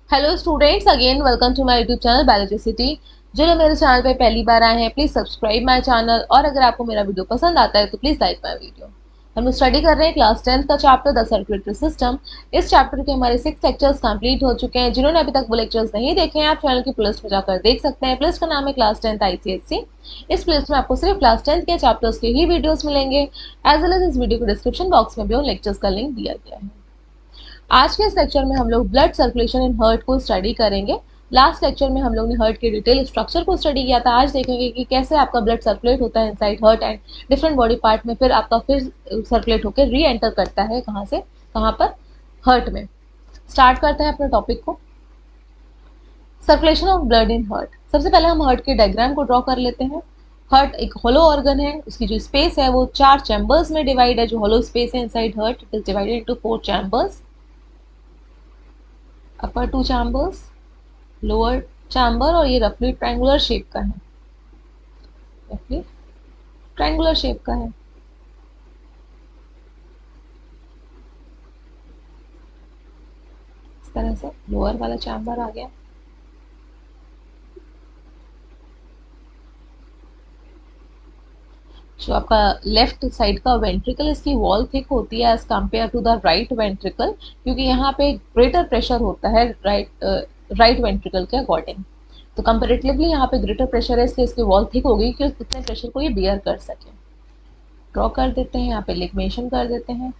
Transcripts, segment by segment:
Hello students, again welcome to my YouTube channel biology city. जो लोग मेरे channel पे पहली बार आए हैं प्लीज सब्सक्राइब माय चैनल, और अगर आपको मेरा वीडियो पसंद आता है तो प्लीज लाइक माय वीडियो। हम लोग स्टडी कर रहे हैं क्लास 10th का चैप्टर द सर्कुलेटरी सिस्टम। इस चैप्टर के हमारे 6 लेक्चर्स कंप्लीट हो चुके हैं। जिन्होंने अभी तक वो लेक्चर्स नहीं देखे हैं आप चैनल की प्लेलिस्ट में जाकर देख सकते हैं। प्लेलिस्ट का नाम है क्लास 10th ICSE। इस प्लेलिस्ट में आपको सिर्फ क्लास 10th के चैप्टर्स के ही वीडियोस मिलेंगे। एज वेल एज इस वीडियो के डिस्क्रिप्शन बॉक्स में भी उन लेक्चर्स का लिंक दिया गया है। आज के इस लेक्चर में हम लोग ब्लड सर्कुलेशन इन हार्ट को स्टडी करेंगे। लास्ट लेक्चर में हम लोग ने हार्ट के डिटेल स्ट्रक्चर को स्टडी किया था। आज देखेंगे कि कैसे आपका ब्लड सर्कुलेट होता है inside heart and different body part में, फिर आपका फिर सर्कुलेट होकर री एंटर करता है कहाँ से कहाँ पर, हार्ट में। स्टार्ट करते हैं अपने टॉपिक को। Circulation of blood in heart. सबसे पहले हम हार्ट के डायग्राम को ड्रॉ कर लेते हैं। हार्ट एक होलो ऑर्गन है, उसकी जो स्पेस है वो 4 चैम्बर्स में डिवाइड है। जो होलो स्पेस है inside heart it is divided into 4 chambers. Upper 2 chambers, lower chamber, और ये रफली ट्रायंगुलर शेप का है। रफली ट्रायंगुलर शेप का है। इस तरह से लोअर वाला चैम्बर आ गया। जो आपका लेफ्ट साइड का वेंट्रिकल, इसकी वॉल थिक होती है as compare to the right ventricle, क्योंकि यहाँ पे ग्रेटर प्रेशर होता है राइट वेंट्रिकल के अकॉर्डिंग। तो कंपेरेटिवली यहाँ पे ग्रेटर प्रेशर है, इसलिए इसकी वॉल थिक होगी कि उतने प्रेशर को ये बियर कर सके। ड्रॉ कर देते हैं, यहाँ पे लिगमेशन कर देते हैं।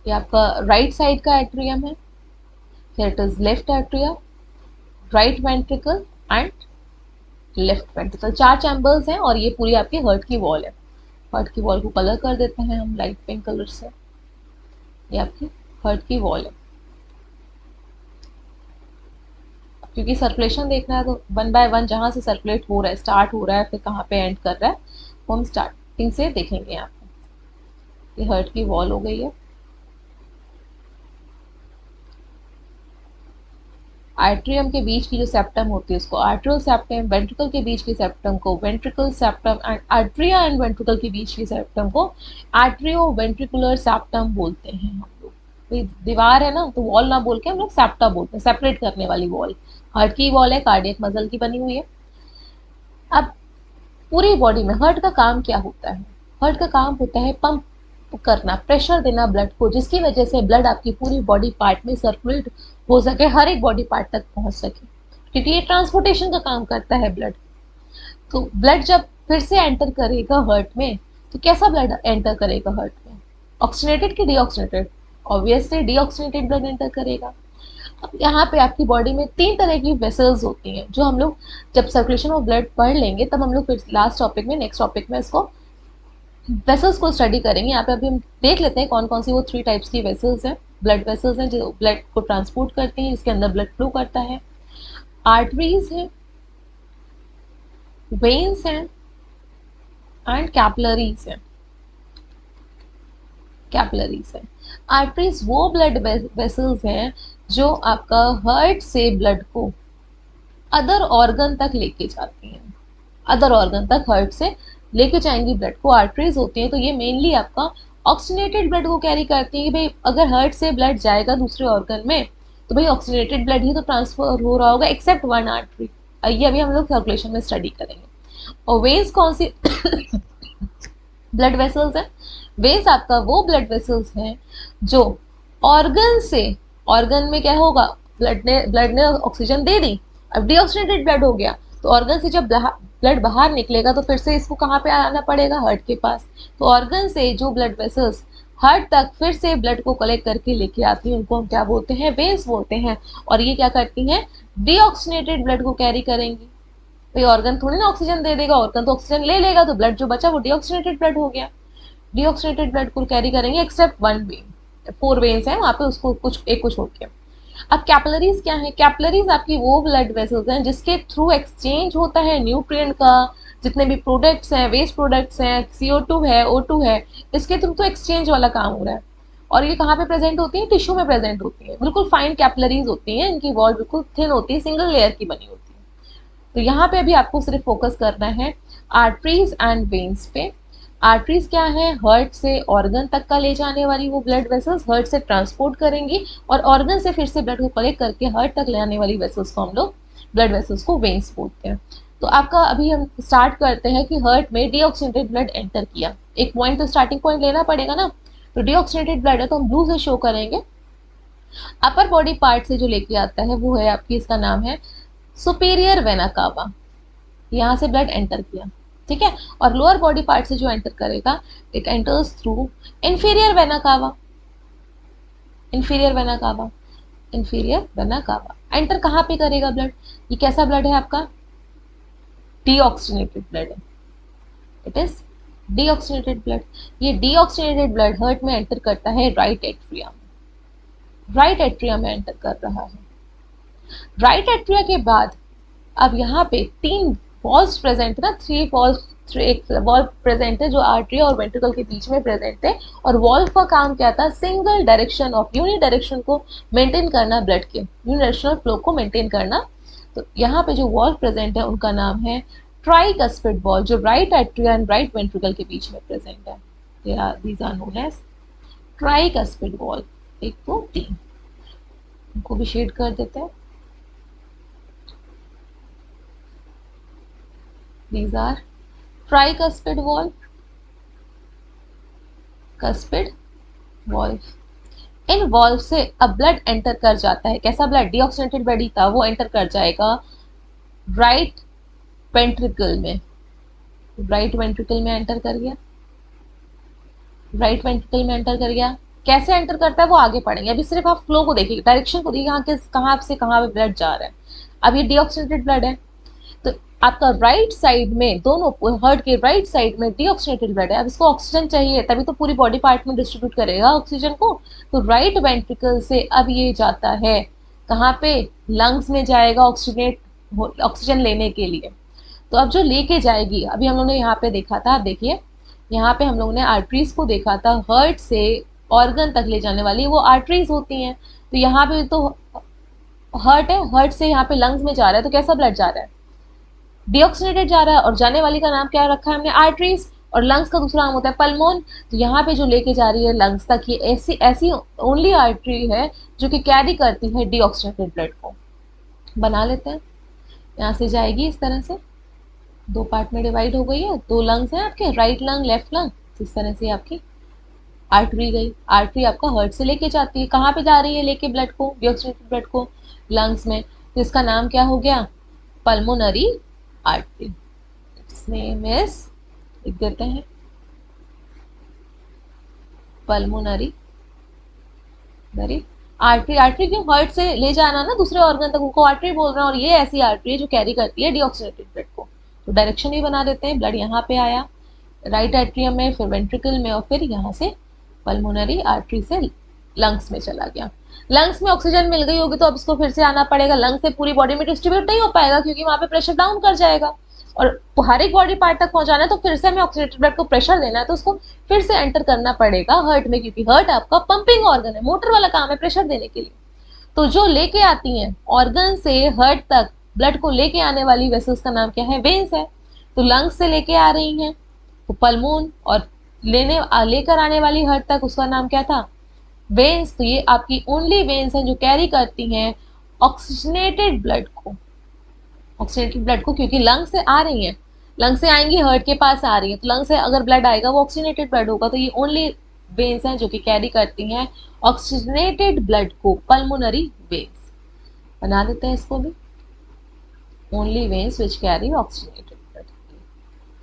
ये आपका राइट साइड का एट्रियम है। Here it is left atria, right ventricle and left ventricle। 4 chambers हैं और ये पूरी आपकी हार्ट की वॉल है। हार्ट की वॉल को कलर कर देते हैं हम लाइट पिंक कलर से। ये आपकी हार्ट की वॉल है। क्योंकि सर्कुलेशन देखना है तो 1 बाय 1 जहां से सर्कुलेट हो रहा है, स्टार्ट हो रहा है, फिर कहाँ पे एंड कर रहा है, वो हम स्टार्टिंग से देखेंगे। यहाँ पे ये हार्ट की वॉल हो गई है। आर्ट्रियम के बीच की जो सेप्टम होती है उसको आर्ट्रियल सेप्टम, वेंट्रिकल के बीच की सेप्टम को ventricle septum, and atria and ventricle के बीच की सेप्टम को आर्ट्रियो वेंट्रिकुलर सेप्टम बोलते हैं हम लोग। तो दीवार है ना, तो वॉल ना बोल के हम लोग सेप्टा बोलते हैं, सेपरेट करने वाली वॉल। हार्ट की वॉल है, कार्डियक मसल की बनी हुई है। अब पूरी बॉडी में हार्ट का काम क्या होता है? हार्ट का काम होता है पंप करना, प्रेशर देना ब्लड को, जिसकी वजह से ब्लड आपकी पूरी बॉडी पार्ट में सर्कुलेट हो सके, हर एक बॉडी पार्ट तक पहुंच सके, क्योंकि ये ट्रांसपोर्टेशन का काम करता है ब्लड। तो ब्लड जब फिर से एंटर करेगा हार्ट में, तो कैसा ब्लड एंटर करेगा हार्ट में? ऑक्सीनेटेड कि deoxygenated? Obviously deoxygenated blood enter करेगा। अब यहाँ पे आपकी बॉडी में 3 तरह की वेसल्स होती हैं, जो हम लोग जब सर्कुलेशन ऑफ ब्लड पढ़ लेंगे तब हम लोग फिर लास्ट टॉपिक में, नेक्स्ट टॉपिक में इसको वेसल्स को स्टडी करेंगे। यहाँ पे अभी हम देख लेते हैं कौन कौन सी वो 3 टाइप्स की वेसल्स हैं, ब्लड वेसल्स हैं जो ब्लड को ट्रांसपोर्ट करती हैं, जिसके अंदर ब्लड फ्लो करता है। आर्टरीज हैं, वेन्स हैं एंड कैपिलरीज हैं। कैपिलरीज हैं। आर्टरीज वो ब्लड वेसल्स हैं जो आपका हार्ट से ब्लड को अदर ऑर्गन तक लेके जाती हैं। अदर ऑर्गन तक हार्ट से लेके जाएंगी ब्लड को, आर्टरीज होती हैं। तो ये मेनली आपका ऑक्सीनेटेड ब्लड को कैरी करती है कि भाई अगर हार्ट से ब्लड जाएगा दूसरे ऑर्गन में तो भाई ऑक्सीनेटेड ब्लड ही तो ट्रांसफर हो रहा होगा, एक्सेप्ट 1 आर्टरी। ये अभी हम लोग सर्कुलेशन में स्टडी करेंगे। और वेन्स कौन सी ब्लड वेसल्स है? वेन्स आपका वो ब्लड वेसल्स हैं जो ऑर्गन से, ऑर्गन में क्या होगा, ब्लड ने ऑक्सीजन दे दी, अब डीऑक्सीनेटेड ब्लड हो गया, तो ऑर्गन से जब ब्लड बाहर निकलेगा तो फिर से इसको कहाँ पे आना पड़ेगा? हार्ट के पास। तो ऑर्गन से जो ब्लड वेसल्स हार्ट तक फिर से ब्लड को कलेक्ट करके लेके आती हैं उनको हम क्या बोलते हैं? वेन्स बोलते हैं। और ये क्या करती हैं? डीऑक्सीनेटेड ब्लड को कैरी करेंगी। भाई ऑर्गन थोड़ी ना ऑक्सीजन दे देगा, ऑर्गन तो ऑक्सीजन ले लेगा, तो ब्लड जो बचा वो डीऑक्सीनेटेड ब्लड हो गया। डीऑक्सीनेटेड ब्लड को कैरी करेंगे एक्सेप्ट 1 वेन, 4 वेन्स हैं वहाँ पे, उसको कुछ एक को छोड़ के। अब कैपिलरीज क्या है? कैपिलरीज आपकी वो ब्लड वेसल्स हैं जिसके थ्रू एक्सचेंज होता है न्यूट्रिएंट का, जितने भी प्रोडक्ट्स हैं, वेस्ट प्रोडक्ट्स हैं, CO2 है, O2 है, इसके थ्रू तो एक्सचेंज वाला काम हो रहा है। और ये कहाँ पे प्रेजेंट होती है? टिश्यू में प्रेजेंट होती है। बिल्कुल फाइन कैपिलरीज होती हैं, इनकी वॉल बिल्कुल थिन होती है, सिंगल लेयर की बनी होती है। तो यहाँ पे अभी आपको सिर्फ फोकस करना है आर्टरीज एंड वेन्स पे। आर्टरीज क्या है, हार्ट से ऑर्गन तक का ले जाने वाली वो ब्लड वेसल्स, हार्ट से ट्रांसपोर्ट करेंगी और ऑर्गन से फिर से ब्लड को कलेक्ट करके हार्ट तक ले आने वाली वेसल्स को हम लोग ब्लड वेसल्स को वेन्स बोलते हैं। तो आपका अभी हम स्टार्ट करते हैं कि हार्ट में डीऑक्सीनेटेड ब्लड एंटर किया, एक पॉइंट तो स्टार्टिंग पॉइंट लेना पड़ेगा ना। तो डीऑक्सीनेटेड ब्लड है तो हम ब्लू से शो करेंगे। अपर बॉडी पार्ट से जो लेके आता है वो है आपकी, इसका नाम है सुपीरियर वेना कावा, यहाँ से ब्लड एंटर किया, ठीक है। और लोअर बॉडी पार्ट से जो एंटर करेगा, it enters through inferior vena cava, inferior vena cava, inferior vena cava. Enter कहाँ पे करेगा ब्लड, ये कैसा ब्लड है आपका, डीऑक्सीनेटेड ब्लड है, इट इज डीऑक्सीनेटेड ब्लड। ये डीऑक्सीनेटेड ब्लड हार्ट में एंटर करता है राइट एट्रिया में, राइट एट्रिया में एंटर कर रहा है। राइट एट्रिया के बाद अब यहाँ पे तीन वॉल्स प्रेजेंट है ना, थ्री वॉल्स, एक वॉल्व प्रेजेंट है जो आर्टरी और वेंट्रिकल के बीच में प्रेजेंट है। और वॉल्व का काम क्या था, single direction of unidirection को मेंटेन करना, ब्लड के यूनिडायरेक्शनल फ्लो को मेंटेन करना। तो यहाँ पे जो वॉल्व प्रेजेंट है उनका नाम है ट्राइकस्पिड वॉल्व, जो right atria and right ventricle के बीच में प्रेजेंट है। These are known as tricuspid valve, एक दो तीन, इनको भी शेड कर देते हैं। These are tricuspid valve, cuspid valve। In valve से अब ब्लड एंटर कर जाता है, कैसा ब्लड, डीऑक्सीनेटेड ब्लड ही था, वो एंटर कर जाएगा राइट वेंट्रिकल में, राइट वेंट्रिकल में एंटर कर गया, राइट वेंट्रिकल में एंटर कर गया। कैसे एंटर करता है वो आगे पढ़ेंगे, अभी सिर्फ आप फ्लो को देखिए, डायरेक्शन को देखिए, कहाँ से कहाँ पे ब्लड जा रहा है। अब ये डीऑक्सीनेटेड ब्लड है तो आपका राइट साइड में, दोनों हार्ट के राइट साइड में डीऑक्सीनेटेड ब्लड है। अब इसको ऑक्सीजन चाहिए तभी तो पूरी बॉडी पार्ट में डिस्ट्रीब्यूट करेगा ऑक्सीजन को। तो राइट वेंट्रिकल से अब ये जाता है कहाँ पे, लंग्स में जाएगा ऑक्सीजन लेने के लिए। तो अब जो लेके जाएगी, अभी हम लोगों ने यहाँ पे देखा था, आप देखिए यहाँ पे हम लोगों ने आर्टरीज को देखा था, हार्ट से ऑर्गन तक ले जाने वाली वो आर्टरीज होती हैं। तो यहाँ पे तो हार्ट है, हार्ट से यहाँ पे लंग्स में जा रहा है, तो कैसा ब्लड जा रहा है, डीऑक्सीनेटेड जा रहा है। और जाने वाली का नाम क्या रखा है हमने, आर्टरीज, और लंग्स का दूसरा नाम होता है पल्मोन। तो यहाँ पे जो लेके जा रही है लंग्स तक, ये ऐसी ऐसी ओनली आर्टरी है जो कि कैरी करती है डीऑक्सीनेटेड ब्लड को। बना लेते हैं, यहाँ से जाएगी इस तरह से, दो पार्ट में डिवाइड हो गई है, दो लंग्स हैं आपके, राइट लंग लेफ्ट लंग, इस तरह से आपकी आर्टरी गई। आर्टरी आपका हार्ट से लेके जाती है, कहाँ पे जा रही है लेके ब्लड को, डीऑक्सीनेटेड ब्लड को, लंग्स में। तो इसका नाम क्या हो गया, pulmonary artery. It's name is, लिख देते हैं, पल्मोनरी आर्टरी। आर्टरी क्यों, हार्ट से ले जाना ना दूसरे ऑर्गन तक, उनको आर्टरी बोल रहे हैं। और ये ऐसी आर्टरी है जो कैरी करती है डीऑक्सीनेटेड ब्लड को। तो डायरेक्शन भी बना देते हैं, ब्लड यहाँ पे आया राइट एट्रियम में, फिर वेंट्रिकल में, और फिर यहाँ से पल्मोनरी आर्टरी से लंग्स में चला गया। लंग्स में ऑक्सीजन मिल गई होगी तो अब इसको फिर से आना पड़ेगा, लंग्स से पूरी बॉडी में डिस्ट्रीब्यूट नहीं हो पाएगा क्योंकि वहां पे प्रेशर डाउन कर जाएगा। और हर एक बॉडी पार्ट तक पहुंचाना है तो फिर से हमें ऑक्सीनेटेड ब्लड को प्रेशर देना है, तो उसको फिर से एंटर करना पड़ेगा हार्ट में, क्योंकि हार्ट आपका पंपिंग ऑर्गन है, मोटर वाला काम है प्रेशर देने के लिए। तो जो लेके आती हैं ऑर्गन से हार्ट तक ब्लड को लेके आने वाली वेसल्स का नाम क्या है, वेन्स है। तो लंग्स से लेके आ रही हैं तो पल्मोन, और लेकर आने वाली हार्ट तक उसका नाम क्या था, वेन्स। तो ये आपकी ओनली वेन्स हैं जो कैरी करती हैं ऑक्सीजनेटेड ब्लड को, ऑक्सीजनेटेड ब्लड को, क्योंकि लंग से आ रही हैं, लंग से आएंगी हार्ट के पास आ रही है, तो लंग से अगर ब्लड आएगा वो ऑक्सीजनेटेड ब्लड होगा। तो ये ओनली वेन्स हैं जो कि कैरी करती हैं ऑक्सीजनेटेड ब्लड को, पल्मोनरी वेन्स। बना देते हैं इसको भी, only veins which carry oxygenated blood.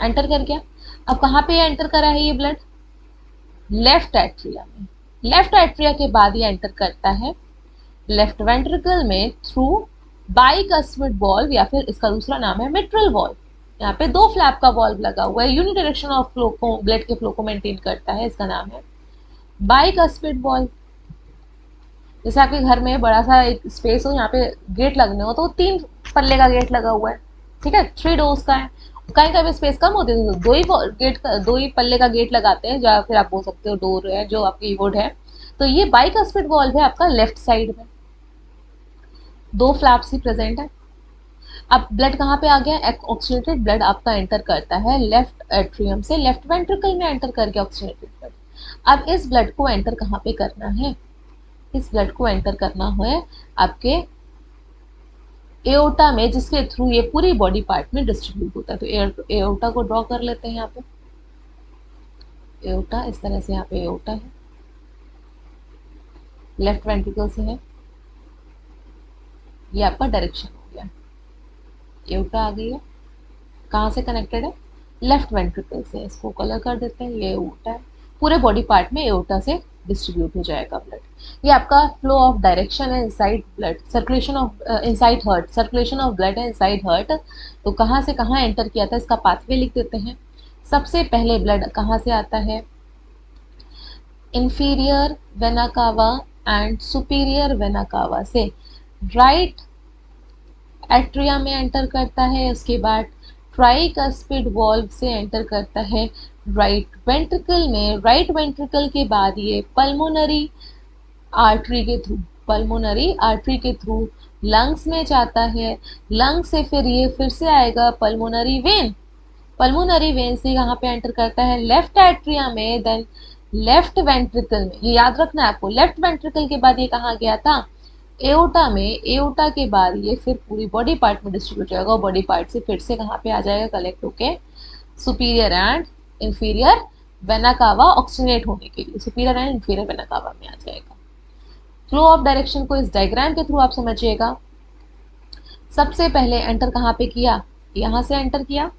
Enter कर गया। अब कहाँ पे एंटर करा है ये ब्लड, लेफ्ट एट्रिया में। लेफ्ट एट्रिया के बाद ये एंटर करता है लेफ्ट वेंट्रिकल में थ्रू बाइकस्पिड वॉल्व, या फिर इसका दूसरा नाम है मिट्रल वॉल्व। यहाँ पे दो फ्लैप का वॉल्व लगा हुआ है, यूनि डायरेक्शन ऑफ फ्लो को, ब्लड के फ्लो को मेंटेन करता है, इसका नाम है बाइकस्पिड वॉल्व। जैसे आपके घर में बड़ा सा एक स्पेस हो, यहाँ पे गेट लगने हो, तो तीन पल्ले का गेट लगा हुआ है, ठीक है, 3 डोर्स का है। कहीं कहीं स्पेस कम होती है तो दो ही पल्ले का गेट लगाते हैं, या फिर आप बोल सकते हो डोर है जो आपकी वुड है। तो ये बाइकस्पिड वॉल्व है आपका लेफ्ट साइड में, दो फ्लैप्स ही प्रेजेंट है। अब ब्लड कहाँ पे आ गया, ऑक्सीजनेटेड ब्लड आपका एंटर करता है लेफ्ट एट्रियम से लेफ्ट वेंट्रिकल में एंटर करके ऑक्सीजनेटेड ब्लड। अब इस ब्लड को एंटर कहाँ पे करना है, इस ब्लड को एंटर करना है आपके एओटा में, जिसके थ्रू ये पूरी बॉडी पार्ट में डिस्ट्रीब्यूट होता है। तो एओटा को ड्रॉ कर लेते हैं यहाँ पे, एओटा इस तरह से, यहाँ पे एओटा है, लेफ्ट वेंट्रिकल से है, ये आपका डायरेक्शन हो गया, एओटा आ गई है, कहाँ से कनेक्टेड है, लेफ्ट वेंट्रिकल से। इसको कलर कर देते हैं, ये एओटा है, पूरे बॉडी पार्ट में एओटा से डिस्ट्रीब्यूट हो जाएगा ब्लड। ये आपका फ्लो ऑफ डायरेक्शन है inside blood, circulation of inside heart, circulation of blood है इनसाइड हार्ट। तो कहाँ से कहाँ एंटर किया था, इसका पाथवे लिख देते हैं। सबसे पहले ब्लड कहाँ से आता है, inferior vena cava and superior vena कावा से राइट एट्रिया में एंटर करता है, उसके बाद ट्राइकस्पिड वॉल्व से एंटर करता है राइट वेंट्रिकल में, राइट वेंट्रिकल के बाद ये पल्मोनरी आर्टरी के थ्रू, पल्मोनरी आर्टरी के थ्रू लंग्स में जाता है, लंग्स से फिर ये फिर से आएगा पल्मोनरी वेन, पल्मोनरी वेन से यहाँ पे एंटर करता है लेफ्ट एट्रिया में, देन लेफ्ट वेंट्रिकल में। ये याद रखना है आपको, लेफ्ट वेंट्रिकल के बाद ये कहाँ गया था, एओटा में, एओटा के बाद ये फिर पूरी बॉडी पार्ट में डिस्ट्रीब्यूट हो जाएगा और बॉडी पार्ट से फिर से कहाँ पे आ जाएगा कलेक्ट होके superior and inferior vena cava oxygenate होने के लिए, superior and inferior vena cava में आ जाएगा। फ्लो ऑफ डायरेक्शन को इस डायग्राम के थ्रू आप समझिएगा। सबसे पहले एंटर कहाँ पे किया, यहाँ से एंटर किया,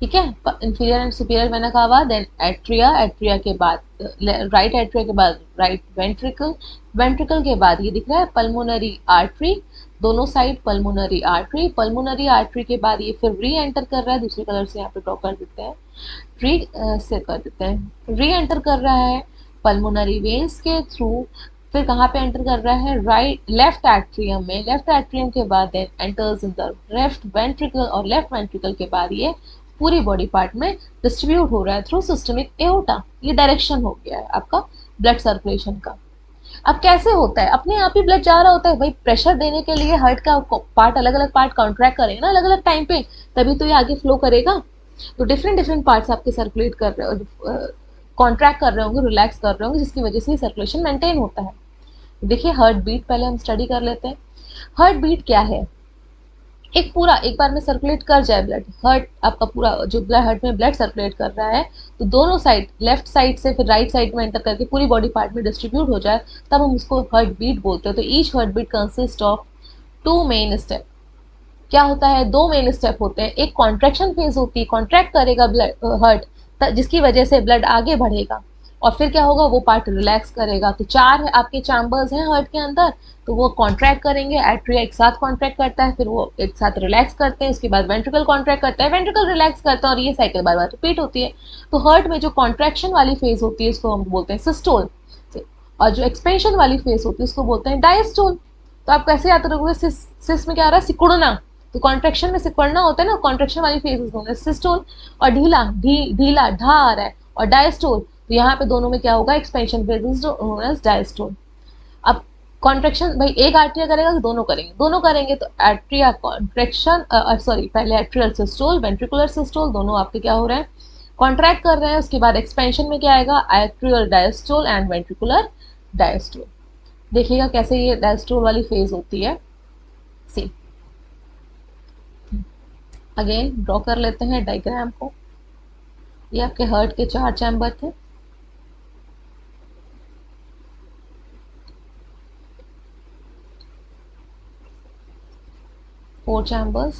ठीक है, inferior and superior vena cava, then atria, atria के बाद राइट एट्रिया के बाद राइट वेंट्रिकल, वेंट्रिकल के बाद ये दिख रहा है पल्मोनरी आर्टरी, दोनों side pulmonary artery, pulmonary artery के बाद ये फिर री एंटर कर रहा है, दूसरे कलर से यहाँ पे ड्रॉ कर देते हैं, री से कर देते हैं, री एंटर कर रहा है पल्मोनरी वेन्स के थ्रू, फिर कहाँ पे एंटर कर रहा है, राइट लेफ्ट एट्रियम में, लेफ्ट एट्रियम के बाद then enters in the left ventricle, और लेफ्ट वेंट्रिकल के बाद ये पूरी बॉडी पार्ट में डिस्ट्रीब्यूट हो रहा है थ्रू सिस्टमिक एओटा। ये डायरेक्शन हो गया है आपका ब्लड सर्कुलेशन का। अब कैसे होता है, अपने आप ही ब्लड जा रहा होता है भाई, प्रेशर देने के लिए हार्ट का पार्ट, अलग अलग पार्ट कॉन्ट्रैक्ट करेगा ना अलग अलग टाइम पे, तभी तो ये आगे फ्लो करेगा। तो डिफरेंट डिफरेंट पार्ट्स आपके सर्कुलेट कर रहे हो, कॉन्ट्रैक्ट कर रहे होंगे, रिलैक्स कर रहे होंगे, जिसकी वजह से सर्कुलेशन मेंटेन होता है। देखिए हार्ट बीट पहले हम स्टडी कर लेते हैं। हार्ट बीट क्या है, एक पूरा एक बार में सर्कुलेट कर जाए ब्लड, हार्ट आपका पूरा जो ब्लड हार्ट में ब्लड सर्कुलेट कर रहा है, तो दोनों साइड लेफ्ट साइड से फिर राइट साइड में एंटर करके पूरी बॉडी पार्ट में डिस्ट्रीब्यूट हो जाए, तब हम उसको हार्ट बीट बोलते हैं। तो each heart beat consist of 2 main step. क्या होता है, 2 मेन स्टेप होते हैं, एक कॉन्ट्रैक्शन फेज होती है, कॉन्ट्रैक्ट करेगा ब्लड हार्ट, जिसकी वजह से ब्लड आगे बढ़ेगा, और फिर क्या होगा, वो पार्ट रिलैक्स करेगा। तो 4 आपके चैम्बर्स हैं हार्ट के अंदर, तो वो कॉन्ट्रैक्ट करेंगे, एट्रिया एक साथ कॉन्ट्रैक्ट करता है, फिर वो एक साथ रिलैक्स करते हैं, उसके बाद वेंट्रिकल कॉन्ट्रैक्ट करता है, वेंट्रिकल रिलैक्स करता है, और ये साइकिल बार बार रिपीट होती है। तो हार्ट में जो कॉन्ट्रैक्शन वाली फेज होती है उसको हम बोलते हैं सिस्टोल, और जो एक्सपेंशन वाली फेज होती है उसको बोलते हैं डायस्टोल। तो आप कैसे याद रखोगे, सिस में क्या आ रहा है, सिकुड़ना, तो कॉन्ट्रैक्शन में सिकुड़ना होता है ना, कॉन्ट्रैक्शन वाली फेजेस होंगे सिस्टोल, और ढीला ढीला ढा आ रहा है, और डायस्टोल, तो यहाँ पे दोनों में क्या होगा, एक्सपेंशन फेजेस जो नोन एज डायस्टोल। अब कॉन्ट्रैक्शन भाई एक आर्ट्रिया करेगा कि दोनों करेंगे, दोनों करेंगे, तो एट्रिया कॉन्ट्रैक्शन, सॉरी पहले एट्रियल सिस्टोल वेंट्रिकुलर सिस्टोल, दोनों आपके क्या हो रहे हैं, कॉन्ट्रैक्ट कर रहे हैं। उसके बाद एक्सपेंशन में क्या आएगा, atrial diastole and ventricular diastole. देखिएगा कैसे ये डायस्टोल वाली फेज होती है। सी अगेन ड्रॉ कर लेते हैं डायग्राम को। ये आपके हार्ट के 4 चैम्बर थे, फोर चैम्बर्स,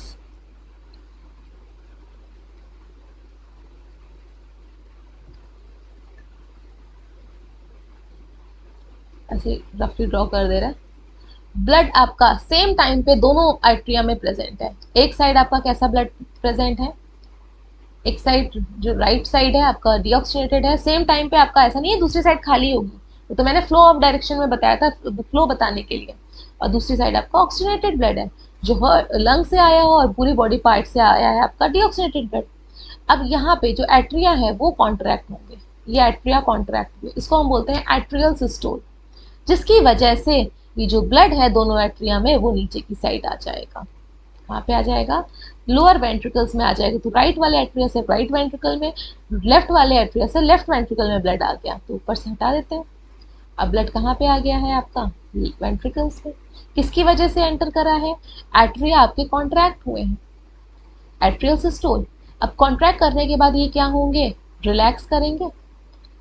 ऐसे रफली ड्रॉ कर दे रहा है। ब्लड आपका सेम टाइम पे दोनों आर्टरिया में प्रेजेंट है। एक साइड आपका कैसा ब्लड प्रेजेंट है, एक साइड जो राइट साइड है आपका डीऑक्सीजनेटेड है, सेम टाइम पे आपका ऐसा नहीं है दूसरी साइड खाली होगी, तो मैंने फ्लो ऑफ डायरेक्शन में बताया था फ्लो बताने के लिए। और दूसरी साइड आपका ऑक्सीजनेटेड ब्लड है, जो लंग से आया हो, और पूरी बॉडी पार्ट से आया है आपका डीऑक्सीजनेटेड ब्लड। अब यहाँ पे जो एट्रिया है वो कॉन्ट्रैक्ट होंगे, ये एट्रिया कॉन्ट्रैक्ट हुए, इसको हम बोलते हैं एट्रियल सिस्टोल, जिसकी वजह से ये जो ब्लड है दोनों एट्रिया में वो नीचे की साइड आ जाएगा। वहाँ पे आ जाएगा, लोअर वेंट्रिकल्स में आ जाएगा, तो राइट वाले एट्रिया से राइट वेंट्रिकल में, लेफ्ट वाले एट्रिया से लेफ्ट वेंट्रिकल में ब्लड आ गया, तो ऊपर से हटा देते हैं। अब ब्लड कहाँ पे आ गया है आपका, वेंट्रिकल्स में। किसकी वजह से एंटर करा है, एट्रिया आपके कॉन्ट्रैक्ट हुए हैं, एट्रियल सिस्टोल। अब कॉन्ट्रैक्ट करने के बाद ये क्या होंगे, रिलैक्स करेंगे।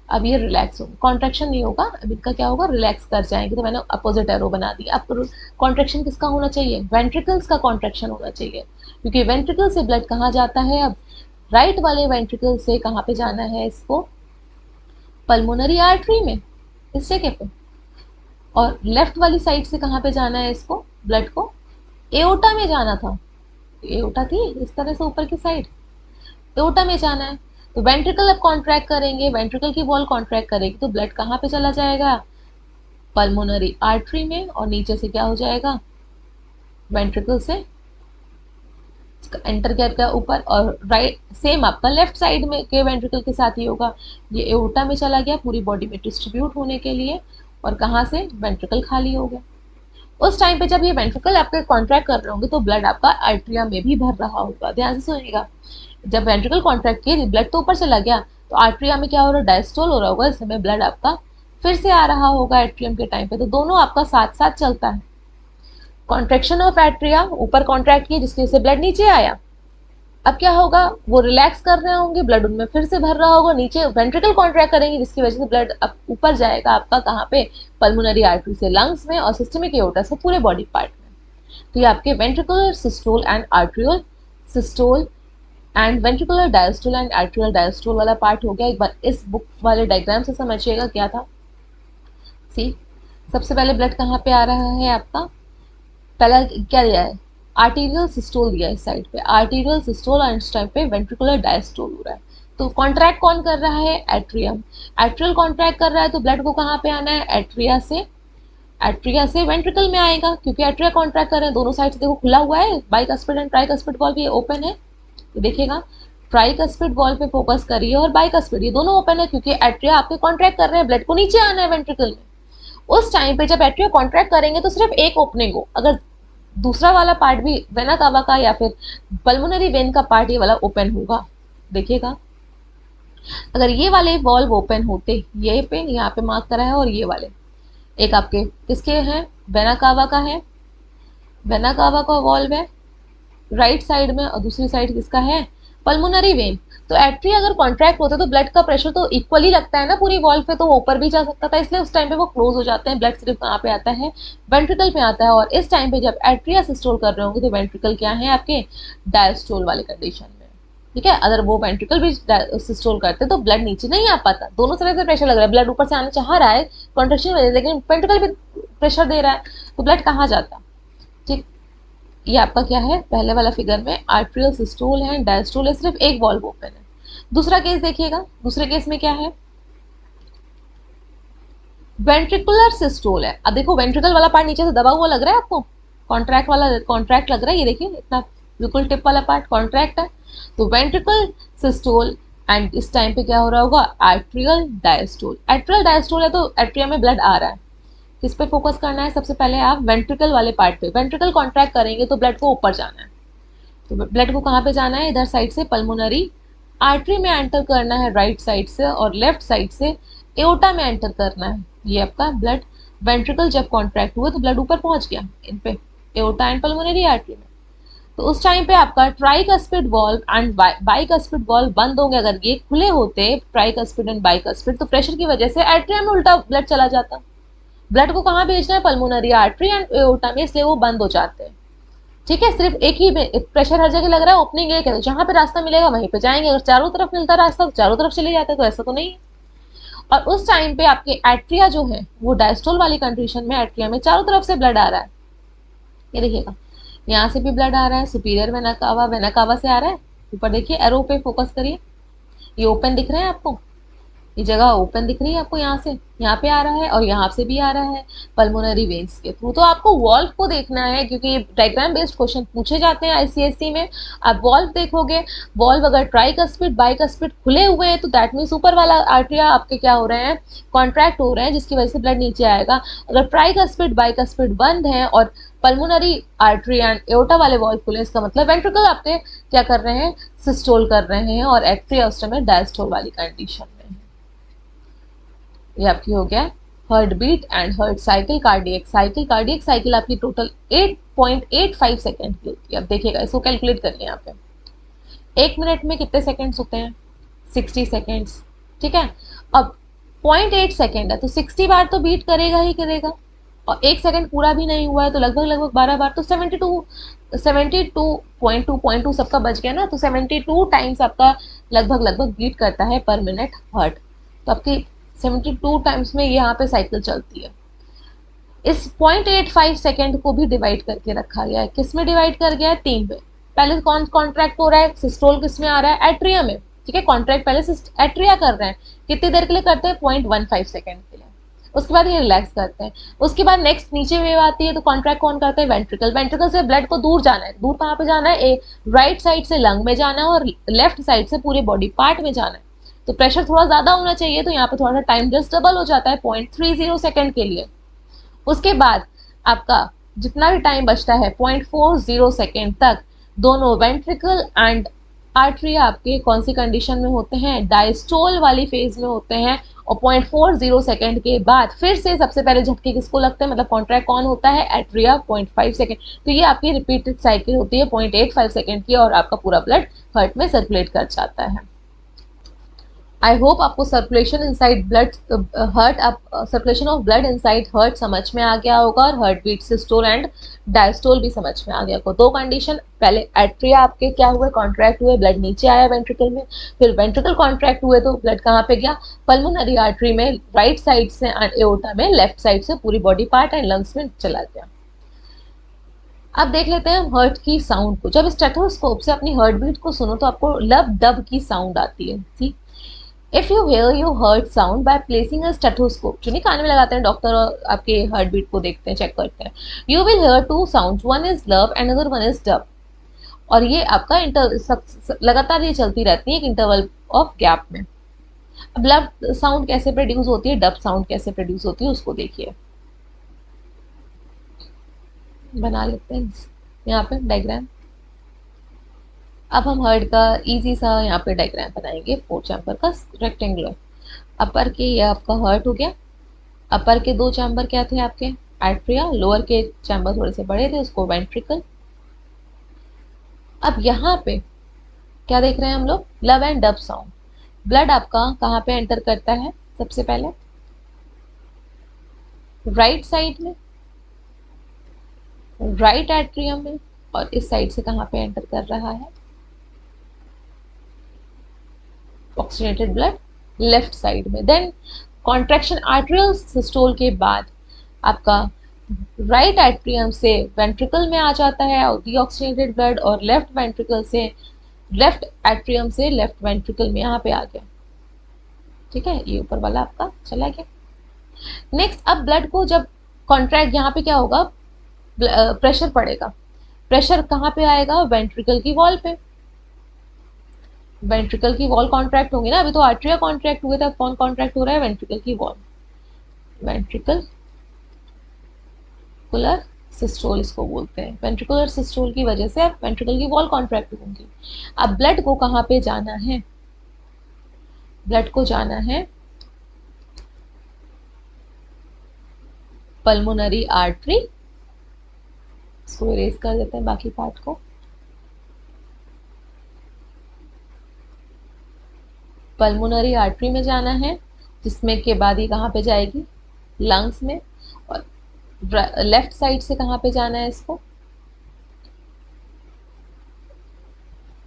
अब ये रिलैक्स होगा, कॉन्ट्रैक्शन नहीं होगा, अब इनका क्या होगा, रिलैक्स कर जाएंगे। तो मैंने अपोजिट एरो बना दिया। अब कॉन्ट्रैक्शन किसका होना चाहिए, वेंट्रिकल्स का कॉन्ट्रैक्शन होना चाहिए, क्योंकि वेंट्रिकल से ब्लड कहाँ जाता है, अब राइट वाले वेंट्रिकल से कहाँ पे जाना है इसको, पल्मोनरी आर्टरी में, इस जगह पे। और लेफ्ट वाली साइड से कहाँ पे जाना है इसको, ब्लड को, एओटा में जाना था, एओटा थी इस तरह से ऊपर की साइड, एओटा में जाना है। तो वेंट्रिकल अब कॉन्ट्रैक्ट करेंगे, वेंट्रिकल की वॉल कॉन्ट्रैक्ट करेगी, तो ब्लड कहाँ पे चला जाएगा, पल्मोनरी आर्टरी में, और नीचे से क्या हो जाएगा, वेंट्रिकल से एंटर करके ऊपर, और राइट सेम आपका लेफ्ट साइड में के वेंट्रिकल के साथ ही होगा। ये एओर्टा में चला गया पूरी बॉडी में डिस्ट्रीब्यूट होने के लिए, और कहाँ से, वेंट्रिकल खाली हो गया। उस टाइम पे जब ये वेंट्रिकल आपके कॉन्ट्रैक्ट कर रहे होंगे तो ब्लड आपका आर्टरिया में भी भर रहा होगा, ध्यान से सुनिएगा। जब वेंट्रिकल कॉन्ट्रैक्ट किए, ब्लड तो ऊपर चला गया, तो आर्टरिया में क्या हो रहा है, डायस्टोल हो रहा होगा, इस समय ब्लड आपका फिर से आ रहा होगा एट्रियम के टाइम पे, तो दोनों आपका साथ साथ चलता है। कॉन्ट्रेक्शन ऑफ एट्रिया, ऊपर कॉन्ट्रैक्ट किए जिसकी वजह से ब्लड नीचे आया, अब क्या होगा, वो रिलैक्स कर रहे होंगे, ब्लड उनमें फिर से भर रहा होगा, नीचे वेंट्रिकल कॉन्ट्रैक्ट करेंगे जिसकी वजह से ब्लड अब ऊपर जाएगा आपका कहाँ पे, पल्मोनरी आर्टरी से लंग्स में, और सिस्टमिक एओर्टा से पूरे बॉडी पार्ट में। तो ये आपके ventricular systole and atrial systole and ventricular diastole and atrial diastole वाला पार्ट हो गया। एक बार इस बुक वाले डायग्राम से समझिएगा क्या था। सी, सबसे पहले ब्लड कहाँ पे आ रहा है आपका, पहला क्या दिया है, आर्टीरियल सिस्टोल दिया है इस साइड पे, आर्टीरियल सिस्टोल, और इस टाइम पे वेंट्रिकुलर डायस्टोल हो रहा है। तो कॉन्ट्रैक्ट कौन कर रहा है, एट्रियम, एट्रियल कॉन्ट्रैक्ट कर रहा है, तो ब्लड को कहाँ पे आना है, एट्रिया से, एट्रिया से वेंट्रिकल में आएगा, क्योंकि एट्रिया कॉन्ट्रैक्ट कर रहे हैं, दोनों साइड से देखो खुला हुआ है, बाइकस्पिड एंड ट्राइकस्पिड वॉल्व ये ओपन है, तो देखिएगा ट्राइकस्पिड वॉल्व पे फोकस करिए, और बाइकस्पिड ये दोनों ओपन है, क्योंकि एट्रिया आपके कॉन्ट्रैक्ट कर रहे हैं, ब्लड को नीचे आना है वेंट्रिकल में। उस टाइम पे जब एट्रिया कॉन्ट्रैक्ट करेंगे तो सिर्फ एक ओपनिंग हो, अगर दूसरा वाला पार्ट भी वेना कावा का या फिर पल्मोनरी वेन का पार्ट ये वाला ओपन होगा, देखिएगा अगर ये वाले वॉल्व ओपन होते, ये पे यहाँ पे मार्क करा है, और ये वाले एक आपके किसके हैं, वेना कावा का है, वेना कावा का वॉल्व है राइट साइड में, और दूसरी साइड किसका है, पल्मोनरी वेन। तो एट्री अगर कॉन्ट्रैक्ट होता तो ब्लड का प्रेशर तो इक्वली लगता है ना पूरी वॉल्व पे, तो वो ऊपर भी जा सकता था, इसलिए उस टाइम पे वो क्लोज हो जाते हैं, ब्लड सिर्फ कहाँ पे आता है, वेंट्रिकल पे आता है। और इस टाइम पे जब एट्रिया सिस्टोल कर रहे होंगे तो वेंट्रिकल क्या है आपके, डायस्टोल वाले कंडीशन में, ठीक है। अगर वो वेंट्रिकल भी सिस्टोल करते तो ब्लड नीचे नहीं आ पाता, दोनों तरह से प्रेशर लग रहा है, ब्लड ऊपर से आना चाह रहा है कॉन्ट्रेक्शन में, लेकिन वेंट्रिकल भी प्रेशर दे रहा है, तो ब्लड कहाँ जाता, ठीक। ये आपका क्या है, पहले वाला फिगर में आर्ट्रियल सिस्टोल है, डायस्टोल है, सिर्फ एक वॉल्व ओपन है। दूसरा केस देखिएगा, दूसरे केस में क्या है, वेंट्रिकुलर सिस्टोल है। अब देखो वेंट्रिकल वाला पार्ट नीचे से दबा हुआ लग रहा है आपको, कॉन्ट्रैक्ट वाला कॉन्ट्रैक्ट लग रहा है, ये देखिए इतना बिल्कुल टिप वाला पार्ट कॉन्ट्रैक्ट है, तो वेंट्रिकल सिस्टोल। एंड इस टाइम पे क्या हो रहा होगा, आर्ट्रियल डायस्टोल, आर्ट्रियल डायस्टोल है तो एट्रियम में ब्लड आ रहा है, किस पे फोकस करना है, सबसे पहले आप वेंट्रिकल वाले पार्ट पे, वेंट्रिकल कॉन्ट्रैक्ट करेंगे तो ब्लड को ऊपर जाना है, तो ब्लड को कहाँ पे जाना है, इधर साइड से पल्मोनरी आर्टरी में एंटर करना है राइट साइड से, और लेफ्ट साइड से एओटा में एंटर करना है। ये आपका ब्लड वेंट्रिकल जब कॉन्ट्रैक्ट हुआ तो ब्लड ऊपर पहुंच गया इन पे, एओटा एंड पल्मोनरी आर्टरी में। तो उस टाइम पे आपका tricuspid valve and bicuspid valve बंद होंगे, अगर ये खुले होते ट्राइकस्पिड एंड बाइकस्पिड तो प्रेशर की वजह से एट्रियम में उल्टा ब्लड चला जाता, ब्लड को कहाँ भेजना है, पल्मोनरी आर्टरी एंड एओर्टा में, इसलिए वो बंद हो जाते हैं, ठीक है। सिर्फ एक ही प्रेशर हर जगह लग रहा है, ओपनिंग एक है, तो जहां पे रास्ता मिलेगा वहीं पे जाएंगे, अगर चारों तरफ मिलता रास्ता तो चारों तरफ चले जाते, तो ऐसा तो नहीं है। और उस टाइम पे आपके एट्रिया जो है वो डायस्टोल वाली कंडीशन में, एट्रिया में चारों तरफ से ब्लड आ रहा है, ये देखिएगा यहाँ से भी ब्लड आ रहा है, सुपीरियर वेना कावा से आ रहा है, ऊपर देखिए एरो पे फोकस करिए, ये ओपन दिख रहे हैं आपको, ये जगह ओपन दिख रही है आपको, यहाँ से यहाँ पे आ रहा है और यहाँ से भी आ रहा है पल्मोनरी वेन्स के थ्रू। तो आपको वॉल्व को देखना है, क्योंकि डायग्राम बेस्ड क्वेश्चन पूछे जाते हैं आईसीएससी में। आप वॉल्व देखोगे, वॉल्व अगर ट्राइकस्पिड बाइकस्पिड खुले हुए हैं तो दैट मीन्स ऊपर वाला आर्टरिया आपके क्या हो रहे हैं, कॉन्ट्रैक्ट हो रहे हैं, जिसकी वजह से ब्लड नीचे आएगा। अगर ट्राइकस्पिड बाइकस्पिड बंद है और पल्मोनरी आर्टरी एंड एओर्टा वाले वॉल्व खुले, इसका मतलब वेंट्रिकल आपके क्या कर रहे हैं, सिस्टोल कर रहे हैं और एट्रिया उस समय डायस्टोल वाली कंडीशन में है। ये आपकी हो गया heart beat and heart cycle. Cardiac cycle आपकी टोटल 8.85 सेकेंड की होती है। अब देखिएगा, इसको कैलकुलेट कर लें। यहाँ पे 1 मिनट में कितने सेकेंड्स होते हैं, 60 सेकेंड्स। ठीक है, अब 0.8 सेकेंड है तो 60 बार तो बीट करेगा ही करेगा, और 1 सेकेंड पूरा भी नहीं हुआ है तो लगभग लगभग 12 बार, तो 72.2 सबका बच गया ना, तो 72 टाइम्स आपका लगभग लगभग बीट करता है पर मिनट हार्ट। तो आपकी 72 टाइम्स में यहाँ पे साइकिल चलती है। इस 0.85 सेकेंड को भी डिवाइड करके रखा गया है। किस में डिवाइड कर गया है, 3 में। पहले कौन कॉन्ट्रैक्ट हो रहा है, सिस्टोल किस में आ रहा है, एट्रिया में। ठीक है, कॉन्ट्रैक्ट पहले एट्रिया कर रहे हैं, कितनी देर के लिए करते हैं, 0.15 सेकेंड के लिए। उसके बाद ये रिलैक्स करते हैं। उसके बाद नेक्स्ट नीचे वेव आती है, तो कॉन्ट्रैक्ट कौन करता है, वेंट्रिकल। वेंट्रिकल से ब्लड को दूर जाना है, दूर कहाँ पे जाना है, राइट साइड से लंग में जाना है और लेफ्ट साइड से पूरे बॉडी पार्ट में जाना है। तो प्रेशर थोड़ा ज्यादा होना चाहिए, तो यहाँ पे थोड़ा सा टाइम जस्ट डबल हो जाता है 0.30 सेकेंड के लिए। उसके बाद आपका जितना भी टाइम बचता है 0.40 सेकेंड तक, दोनों वेंट्रिकल एंड आर्टरिया आपके कौन सी कंडीशन में होते हैं, डायस्टोल वाली फेज में होते हैं। और 0.40 सेकेंड के बाद फिर से सबसे पहले झटके किसको लगते हैं, मतलब कॉन्ट्रैक्ट कौन होता है, एट्रिया 0.5 सेकेंड। तो ये आपकी रिपीटेड साइकिल होती है 0.85 सेकेंड की, और आपका पूरा ब्लड हार्ट में सर्कुलेट कर जाता है। आई होप आपको सर्कुलेशन इनसाइड ब्लड हार्ट, आप circulation of blood inside heart समझ में आ गया होगा, और heart beat, systole and diastole भी समझ में आ गया होगा। दो कंडीशन, पहले एट्रिया आपके क्या हुए, कॉन्ट्रैक्ट हुए, ब्लड नीचे आया वेंट्रिकल में। फिर वेंट्रिकल कॉन्ट्रैक्ट हुए तो ब्लड कहाँ पे गया, पल्मोनरी आर्टरी में राइट साइड से एंड एओर्टा में लेफ्ट साइड से पूरी बॉडी पार्ट एंड लंग्स में चला गया। अब देख लेते हैं हार्ट की साउंड को। जब स्टेथोस्कोप से अपनी हार्ट बीट को सुनो तो आपको लब डब की साउंड आती है। ठीक, if you hear your heart sound by placing a stethoscope, जो नहीं कान में लगाते हैं डॉक्टर और आपके हार्ट बीट को देखते हैं, चेक करते हैं, you will hear two sound, one is lub and other one is dub. और ये आपका लगातार ये चलती रहती है एक इंटरवल ऑफ गैप में। अब लव साउंड कैसे प्रोड्यूस होती है, डब साउंड कैसे प्रोड्यूस होती है, उसको देखिए। बना लेते हैं यहाँ पे डायग्राम। अब हम हार्ट का इजी सा यहाँ पे डायग्राम बनाएंगे, 4 चैम्बर का रेक्टेंगुलर। अपर के ये आपका हार्ट हो गया। अपर के 2 चैम्बर क्या थे आपके, एट्रिया। लोअर के चैम्बर थोड़े से बड़े थे, उसको वेंट्रिकल। अब यहाँ पे क्या देख रहे हैं हम लोग, love and dub sound. Blood आपका कहाँ पे एंटर करता है, सबसे पहले राइट साइड में, राइट एट्रियम में, और इस साइड से कहाँ पे एंटर कर रहा है, ऑक्सीजनेटेड ब्लड लेफ्ट साइड में। देन कॉन्ट्रैक्शन आर्ट्रियल सिस्टोल के बाद आपका राइट एट्रियम से वेंट्रिकल में आ जाता है डीऑक्सीजनेटेड ब्लड, और लेफ्ट वेंट्रिकल से, लेफ्ट एट्रियम से लेफ्ट वेंट्रिकल में यहाँ पे आ गया। ठीक है, ये ऊपर वाला आपका चला गया। नेक्स्ट, अब ब्लड को जब कॉन्ट्रैक्ट, यहाँ पे क्या होगा, प्रेशर पड़ेगा। प्रेशर कहाँ पे आएगा, वेंट्रिकल की वॉल पे। वेंट्रिकल की वॉल कॉन्ट्रैक्ट होंगी ना, अभी तो आर्टरिया कॉन्ट्रैक्ट हुए थे, कौन कॉन्ट्रैक्ट हो रहा है, वेंट्रिकल की वॉल। वेंट्रिकल वेंट्रिकुलर सिस्टोल इसको बोलते हैं। वेंट्रिकुलर सिस्टोल की वजह से वेंट्रिकल की वॉल कॉन्ट्रैक्ट होंगी। अब ब्लड को कहाँ पे जाना है, ब्लड को जाना है पल्मोनरी आर्टरी। इसको इरेज कर देते हैं बाकी पार्ट को। पल्मोनरी आर्टरी में जाना है, जिसमें के बाद ये कहाँ पे जाएगी, लंग्स में। और लेफ्ट साइड से कहाँ पे जाना है इसको,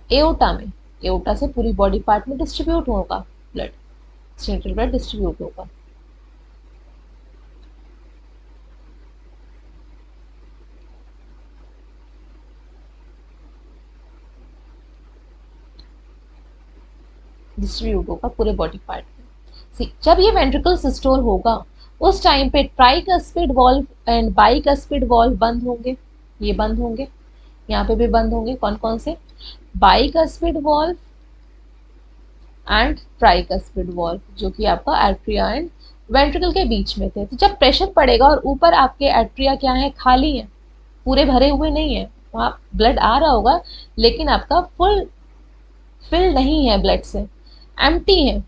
एओटा में। एओटा से पूरी बॉडी पार्ट में डिस्ट्रीब्यूट होगा ब्लड, सेंट्रल ब्लड डिस्ट्रीब्यूट होगा। डिस्ट्रीब्यूट होगा पूरे बॉडी पार्ट में। जब ये वेंट्रिकल सिस्टोल होगा उस टाइम पे tricuspid valve and bicuspid valve बंद होंगे, ये बंद होंगे, यहाँ पे भी बंद होंगे। कौन कौन से? Bicuspid valve and tricuspid valve, जो कि आपका एट्रिया एंड वेंट्रिकल के बीच में थे। तो जब प्रेशर पड़ेगा और ऊपर आपके एट्रिया क्या है, खाली है, पूरे भरे हुए नहीं है, वहां ब्लड आ रहा होगा लेकिन आपका फुल फिल नहीं है ब्लड से, एम्प्टी है।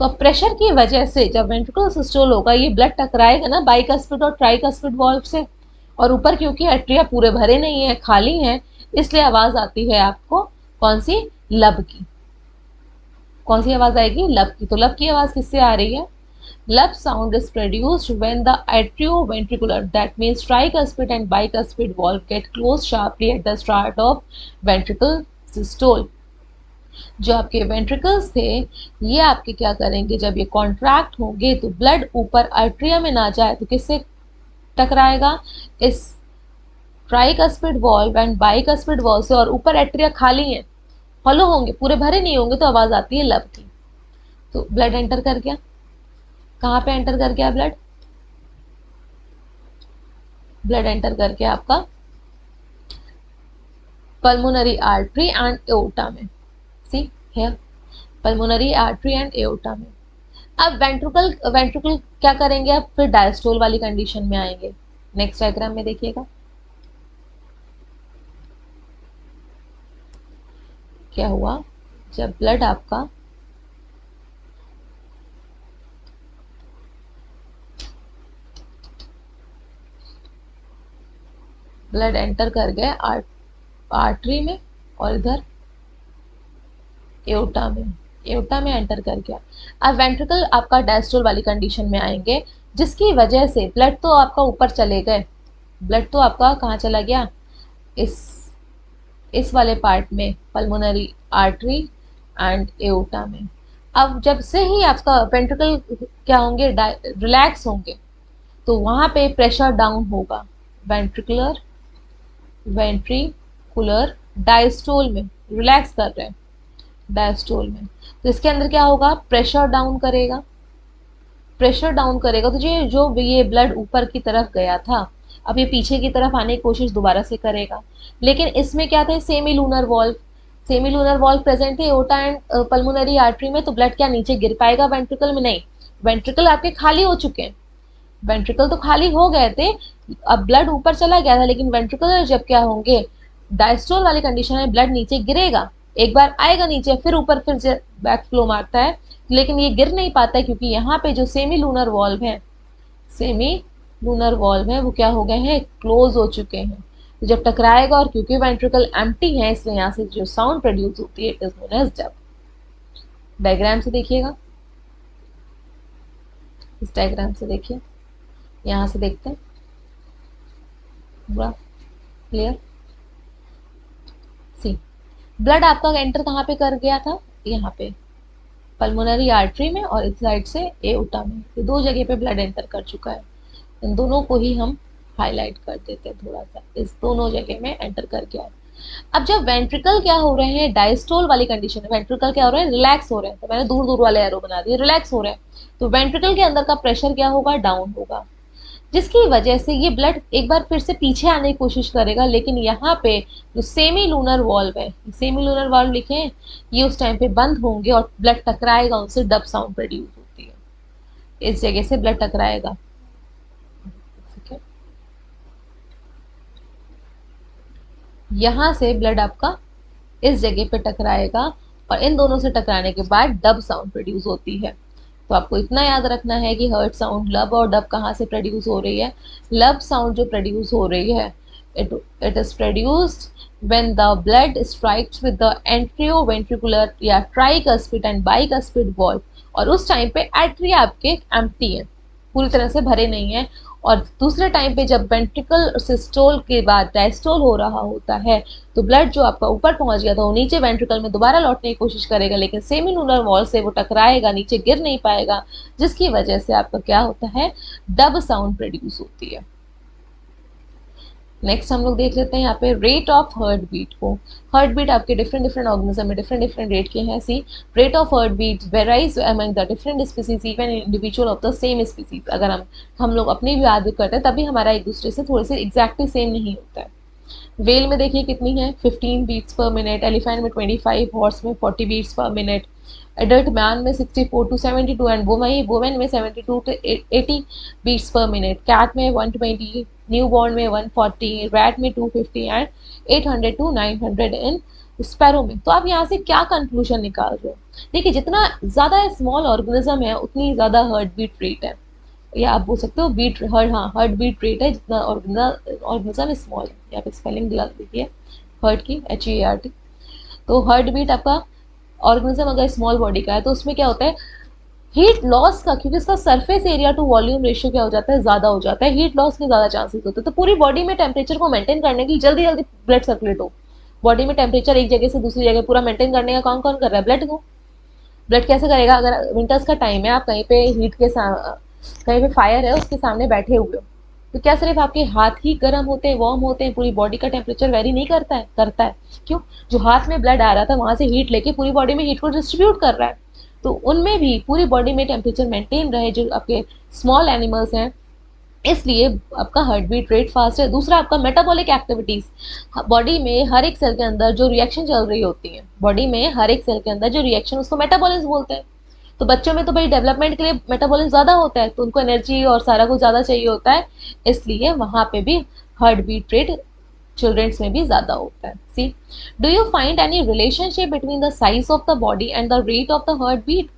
तो अब प्रेशर की वजह से जब वेंट्रिकुलर सिस्टोल होगा ये ब्लड टकराएगा ना बाइकस्पिड और ट्राइकस्पिड वॉल्व से, और ऊपर क्योंकि एट्रिया पूरे भरे नहीं है, खाली है, इसलिए आवाज आती है आपको कौन सी? लब की। कौन सी आवाज आएगी? लब की। तो लब की आवाज किससे आ रही है? Lub sound is produced when the atrioventricular, that means tricuspid and bicuspid valve get closed sharply at the start of ventricle systole. जो आपके वेंट्रिकल्स थे ये आपके क्या करेंगे, जब ये कॉन्ट्रैक्ट होंगे तो ब्लड ऊपर आर्ट्रिया में ना जाए तो किससे टकराएगा? इस tricuspid valve and bicuspid valve से, और ऊपर एट्रिया खाली है, हॉलो होंगे, पूरे भरे नहीं होंगे, तो आवाज आती है लब की। तो ब्लड एंटर कर गया, कहाँ पे एंटर कर गया ब्लड? ब्लड एंटर करके आपका पल्मोनरी आर्टरी एंड एओर्टा में। See here, pulmonary artery and aorta में। अब वेंट्रिकल वेंट्रिकल क्या करेंगे? अब फिर डायस्टोल वाली कंडीशन में आएंगे। नेक्स्ट डायग्राम में देखिएगा क्या हुआ। जब ब्लड आपका ब्लड एंटर कर गए आर्टरी में और इधर एओर्टा में, एओर्टा में एंटर कर गया। अब वेंट्रिकल आपका डायस्टोल वाली कंडीशन में आएंगे, जिसकी वजह से ब्लड तो आपका ऊपर चले गए, ब्लड तो आपका कहाँ चला गया? इस वाले पार्ट में, पल्मोनरी आर्टरी एंड एओर्टा में। अब जब से ही आपका वेंट्रिकल क्या होंगे, रिलैक्स होंगे, तो वहां पे प्रेशर डाउन होगा वेंट्रिकुलर वेंट्रिकुलर डायस्टोल में, रिलैक्स कर रहे हैं डायस्टोल में, तो इसके अंदर क्या होगा? प्रेशर डाउन करेगा, प्रेशर डाउन करेगा तो ये ब्लड ऊपर की तरफ गया था अब ये पीछे की तरफ आने की कोशिश दोबारा से करेगा। लेकिन इसमें क्या था? Semi lunar valve, semi lunar valve present है एओर्टा एंड पल्मोनरी आर्टरी में, तो ब्लड क्या नीचे गिर पाएगा वेंट्रिकल में? नहीं, वेंट्रिकल आपके खाली हो चुके हैं, वेंट्रिकल तो खाली हो गए थे, अब ब्लड ऊपर चला गया था, लेकिन वेंट्रिकल जब क्या होंगे, डायस्टोल वाली कंडीशन में ब्लड नीचे गिरेगा, एक बार आएगा नीचे फिर ऊपर फिर बैक फ्लो मारता है, लेकिन ये गिर नहीं पाता है क्योंकि यहाँ पे जो सेमी लूनर वॉल्व है, सेमी लूनर वॉल्व है, वो क्या हो गए हैं? क्लोज हो चुके हैं। तो जब टकराएगा और क्योंकि वेंट्रिकल एम्प्टी है इसलिए यहाँ से जो साउंड प्रोड्यूस होती है it is known as dub. Diagram से देखिएगा, इस डायग्राम से देखिए, यहाँ से देखते हैं पूरा क्लियर। सी, ब्लड आपका एंटर कहाँ पे कर गया था? यहाँ पे पल्मोनरी आर्टरी में और इस साइड से एओर्टा में, ये दो जगह पे ब्लड एंटर कर चुका है। इन दोनों को ही हम हाईलाइट कर देते हैं थोड़ा सा, इस दोनों जगह में एंटर कर गया है। अब जब वेंट्रिकल क्या हो रहे हैं, डायस्टोल वाली कंडीशन है, वेंट्रिकल क्या हो रहे हैं? रिलैक्स हो रहे हैं, तो मैंने दूर दूर वाले एरो बना दिए, रिलैक्स हो रहे हैं, तो वेंट्रिकल के अंदर का प्रेशर क्या होगा? डाउन होगा, जिसकी वजह से ये ब्लड एक बार फिर से पीछे आने की कोशिश करेगा, लेकिन यहाँ पे जो सेमी लूनर वॉल्व है, सेमी लूनर वॉल्व लिखे हैं, ये उस टाइम पे बंद होंगे और ब्लड टकराएगा, उनसे डब साउंड प्रोड्यूस होती है, इस जगह से ब्लड टकराएगा। ठीक है, यहाँ से ब्लड आपका इस जगह पे टकराएगा और इन दोनों से टकराने के बाद डब साउंड प्रोड्यूस होती है। तो आपको इतना याद रखना है कि हर्ट साउंड, लब और डब कहाँ से प्रोड्यूस हो रही है। लब साउंड जो प्रोड्यूस हो रही है it is produced when the blood strikes with the एंट्रियोवेंट्रिकुलर या ट्राइकस्पिड एंड बाइकस्पिड वॉल्व, और उस टाइम पे एट्रिया आपके एम्प्टी है, पूरी तरह से भरे नहीं है, और दूसरे टाइम पे जब वेंट्रिकल सिस्टोल के बाद डायस्टोल हो रहा होता है तो ब्लड जो आपका ऊपर पहुंच गया था वो नीचे वेंट्रिकल में दोबारा लौटने की कोशिश करेगा, लेकिन सेमिलुनर वॉल से वो टकराएगा, नीचे गिर नहीं पाएगा, जिसकी वजह से आपका क्या होता है? डब साउंड प्रोड्यूस होती है। नेक्स्ट हम लोग देख लेते हैं यहाँ पे रेट ऑफ हार्ट बीट को। हार्ट बीट आपके डिफरेंट डिफरेंट ऑर्गेनिज्म में डिफरेंट डिफरेंट रेट के हैं। See rate of heart beat varies among the different species even individual of the same species. अगर हम लोग अपनी भी बात करते हैं तभी हमारा एक दूसरे से थोड़े से एग्जैक्टली सेम नहीं होता है। वेल में देखिए कितनी है 15 बीट्स पर मिनट, एलिफेंट में 25, हॉर्स में 40 beats per minute, adult man में 64 टू 72 एंड वुमेन में 72 to 80 beats per minute, cat में 120, न्यू बॉर्न में 140, रैट में 250 एंड 800 टू 900 इन स्पैरो में। तो आप यहाँ से क्या कंक्लूजन निकाल रहे हो? देखिए जितना ज्यादा स्मॉल ऑर्गेनिज्म है उतनी ज्यादा हार्ट बीट रेट है, या आप बोल सकते हो बीट हर्ट, हाँ हार्ट बीट रेट है जितना ऑर्गेनिज्म स्मॉल है। यहाँ पे स्पेलिंग दिला दीजिए हर्ट की, HEART। तो हार्ट बीट आपका ऑर्गेनिज्म अगर स्मॉल बॉडी का है तो उसमें क्या होता है, हीट लॉस का, क्योंकि इसका surface area to volume ratio क्या हो जाता है, ज्यादा हो जाता है, हीट लॉस के ज्यादा चांसेस होते हैं। तो पूरी बॉडी में टेम्परेचर को मेंटेन करने के लिए जल्दी जल्दी ब्लड सर्कुलेट हो, बॉडी में टेम्परेचर एक जगह से दूसरी जगह पूरा मेंटेन करने का काम कौन कर रहा है, ब्लड को। ब्लड कैसे करेगा? अगर विंटर्स का टाइम है, आप कहीं पे हीट के कहीं पे फायर है उसके सामने बैठे हुए हो, तो क्या सिर्फ आपके हाथ ही गर्म होते हैं, वार्म होते हैं, पूरी बॉडी का टेम्परेचर वेरी नहीं करता है? करता है। क्यों? जो हाथ में ब्लड आ रहा था वहां से हीट लेके पूरी बॉडी में हीट को डिस्ट्रीब्यूट कर रहा है। तो उनमें भी पूरी बॉडी में टेम्परेचर मेंटेन रहे जो आपके स्मॉल एनिमल्स हैं, इसलिए आपका हार्ट बीट रेट फास्ट है। दूसरा आपका मेटाबॉलिक एक्टिविटीज, बॉडी में हर एक सेल के अंदर जो रिएक्शन चल रही होती है, बॉडी में हर एक सेल के अंदर जो रिएक्शन, उसको मेटाबॉलिज्म बोलते हैं। तो बच्चों में तो भाई डेवलपमेंट के लिए मेटाबॉलिज्म ज्यादा होता है, तो उनको एनर्जी और सारा कुछ ज्यादा चाहिए होता है, इसलिए वहां पे भी हार्ट बीट रेट चिल्ड्रंस में भी ज्यादा होता है। See, do you find any relationship between the size of the body and the rate of the heart beat?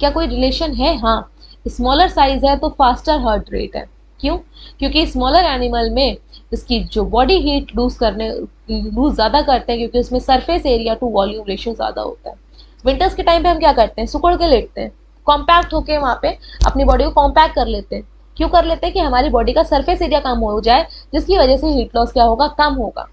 क्या कोई रिलेशन है? हाँ, स्मॉलर साइज है तो फास्टर हार्ट रेट है। क्यों? क्योंकि स्मॉलर एनिमल में इसकी जो बॉडी हीट लूज ज्यादा करते हैं, क्योंकि उसमें surface area to volume ratio ज्यादा होता है। विंटर्स के टाइम पे हम क्या करते हैं, सुकड़ के लेटते हैं, कॉम्पैक्ट होके वहां पे अपनी बॉडी को कॉम्पैक्ट कर लेते हैं। क्यों कर लेते हैं? कि हमारी बॉडी का सरफेस एरिया कम हो जाए, जिसकी वजह से हीट लॉस क्या होगा, कम होगा।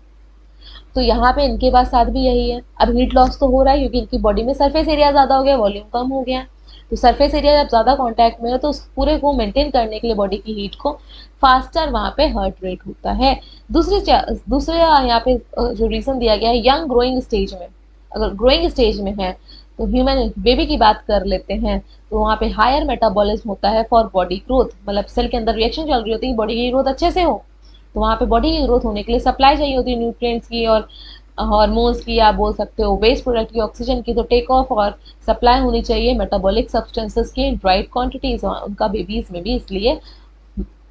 तो यहाँ पे इनके पास साथ भी यही है। अब हीट लॉस तो हो रहा है क्योंकि इनकी बॉडी में सरफेस एरिया ज्यादा हो गया, वॉल्यूम कम हो गया। तो सरफेस एरिया जब ज्यादा कांटेक्ट में हो तो उस पूरे को मेंटेन करने के लिए बॉडी की हीट को फास्टर वहां पे हार्ट रेट होता है। दूसरे यहाँ पे जो रीजन दिया गया है, यंग ग्रोइंग स्टेज में, अगर ग्रोइंग स्टेज में है तो ह्यूमन बेबी की बात कर लेते हैं, तो वहाँ पे हायर मेटाबॉलिज्म होता है फॉर बॉडी ग्रोथ, मतलब सेल के अंदर रिएक्शन चल रही होती है, बॉडी की ग्रोथ अच्छे से हो, तो वहाँ पे बॉडी की ग्रोथ होने के लिए सप्लाई चाहिए होती है न्यूट्रिएंट्स की और हार्मोन्स की, आप बोल सकते हो वेस्ट प्रोडक्ट की, ऑक्सीजन की। तो टेक ऑफ और सप्लाई होनी चाहिए मेटाबॉलिक सब्सटेंसेस की राइट क्वांटिटीज, उनका बेबीज में भी, इसलिए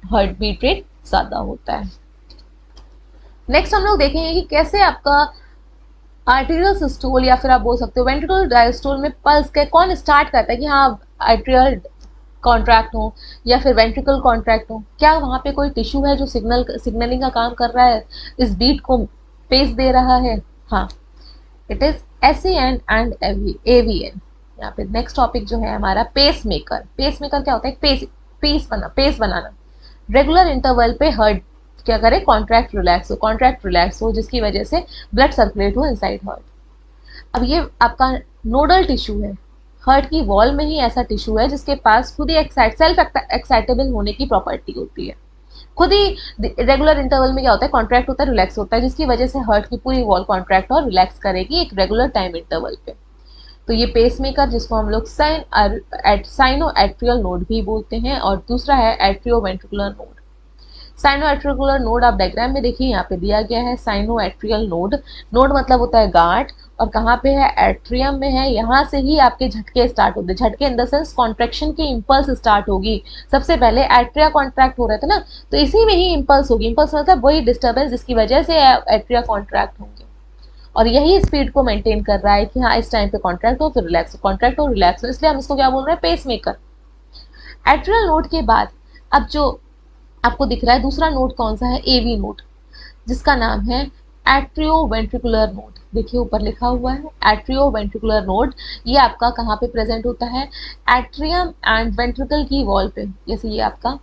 हार्ट बीट रेट ज्यादा होता है। नेक्स्ट हम लोग देखेंगे कि कैसे आपका आर्टेरियल सिस्टोल या फिर आप बोल सकते हो वेंट्रिकुलर डायस्टोल में पल्स के कौन स्टार्ट करता है कि हाँ आर्टेरियल कॉन्ट्रैक्ट हो या फिर वेंट्रिकल कॉन्ट्रैक्ट हो। क्या वहां पे कोई टिश्यू है जो सिग्नलिंग का काम कर रहा है, इस बीट को पेस दे रहा है? हाँ, it is SAN and AVN। यहाँ पे नेक्स्ट टॉपिक जो है हमारा पेस मेकर। पेस मेकर क्या होता है? पेस बनाना। रेगुलर इंटरवल पे हार्ट क्या करे, कॉन्ट्रैक्ट रिलैक्स हो, जिसकी वजह से ब्लड सर्कुलेट हो इनसाइड हार्ट। अब ये आपका नोडल टिश्यू है, हार्ट की वॉल में ही ऐसा टिश्यू है जिसके पास खुद ही सेल्फ एक्साइटेबल होने की प्रॉपर्टी होती है। खुद ही रेगुलर इंटरवल में क्या होता है, कॉन्ट्रैक्ट होता है, रिलैक्स होता है, जिसकी वजह से हार्ट की पूरी वॉल कॉन्ट्रैक्ट और रिलैक्स करेगी एक रेगुलर टाइम इंटरवल पे। तो ये पेसमेकर, जिसको हम लोग साइनो एट्रियल नोड भी बोलते हैं, और दूसरा है atrio ventricular node. Sino atricular node आप डायग्राम में देखिए, यहाँ पे दिया गया है साइनो एट्रियल नोड। नोड मतलब होता है गांठ, और कहाँ पे है, एट्रियम में है। यहाँ से ही आपके झटके स्टार्ट होते हैं, झटके इन द सेंस कॉन्ट्रेक्शन की इंपल्स स्टार्ट होगी। सबसे पहले एट्रिया कॉन्ट्रैक्ट हो रहे थे ना, तो इसी में ही इंपल्स होगी। इंपल्स मतलब वही डिस्टर्बेंस जिसकी वजह से एट्रिया कॉन्ट्रैक्ट होंगे, और यही स्पीड को मेंटेन कर रहा है कि हाँ इस टाइम पे कॉन्ट्रैक्ट हो फिर रिलैक्स हो, कॉन्ट्रैक्ट हो रिलैक्स हो, इसलिए हम इसको क्या बोल रहे हैं, पेस मेकर। एट्रियल नोड के बाद अब जो आपको दिख रहा है दूसरा नोड कौन सा है, AV नोड, जिसका नाम है एट्रियो वेंट्रिकुलर नोड। देखिए ऊपर लिखा हुआ है एट्रियो वेंट्रिकुलर नोड। ये आपका कहाँ पे प्रेजेंट होता है, एट्रियम एंड वेंट्रिकल की वॉल पे। जैसे ये आपका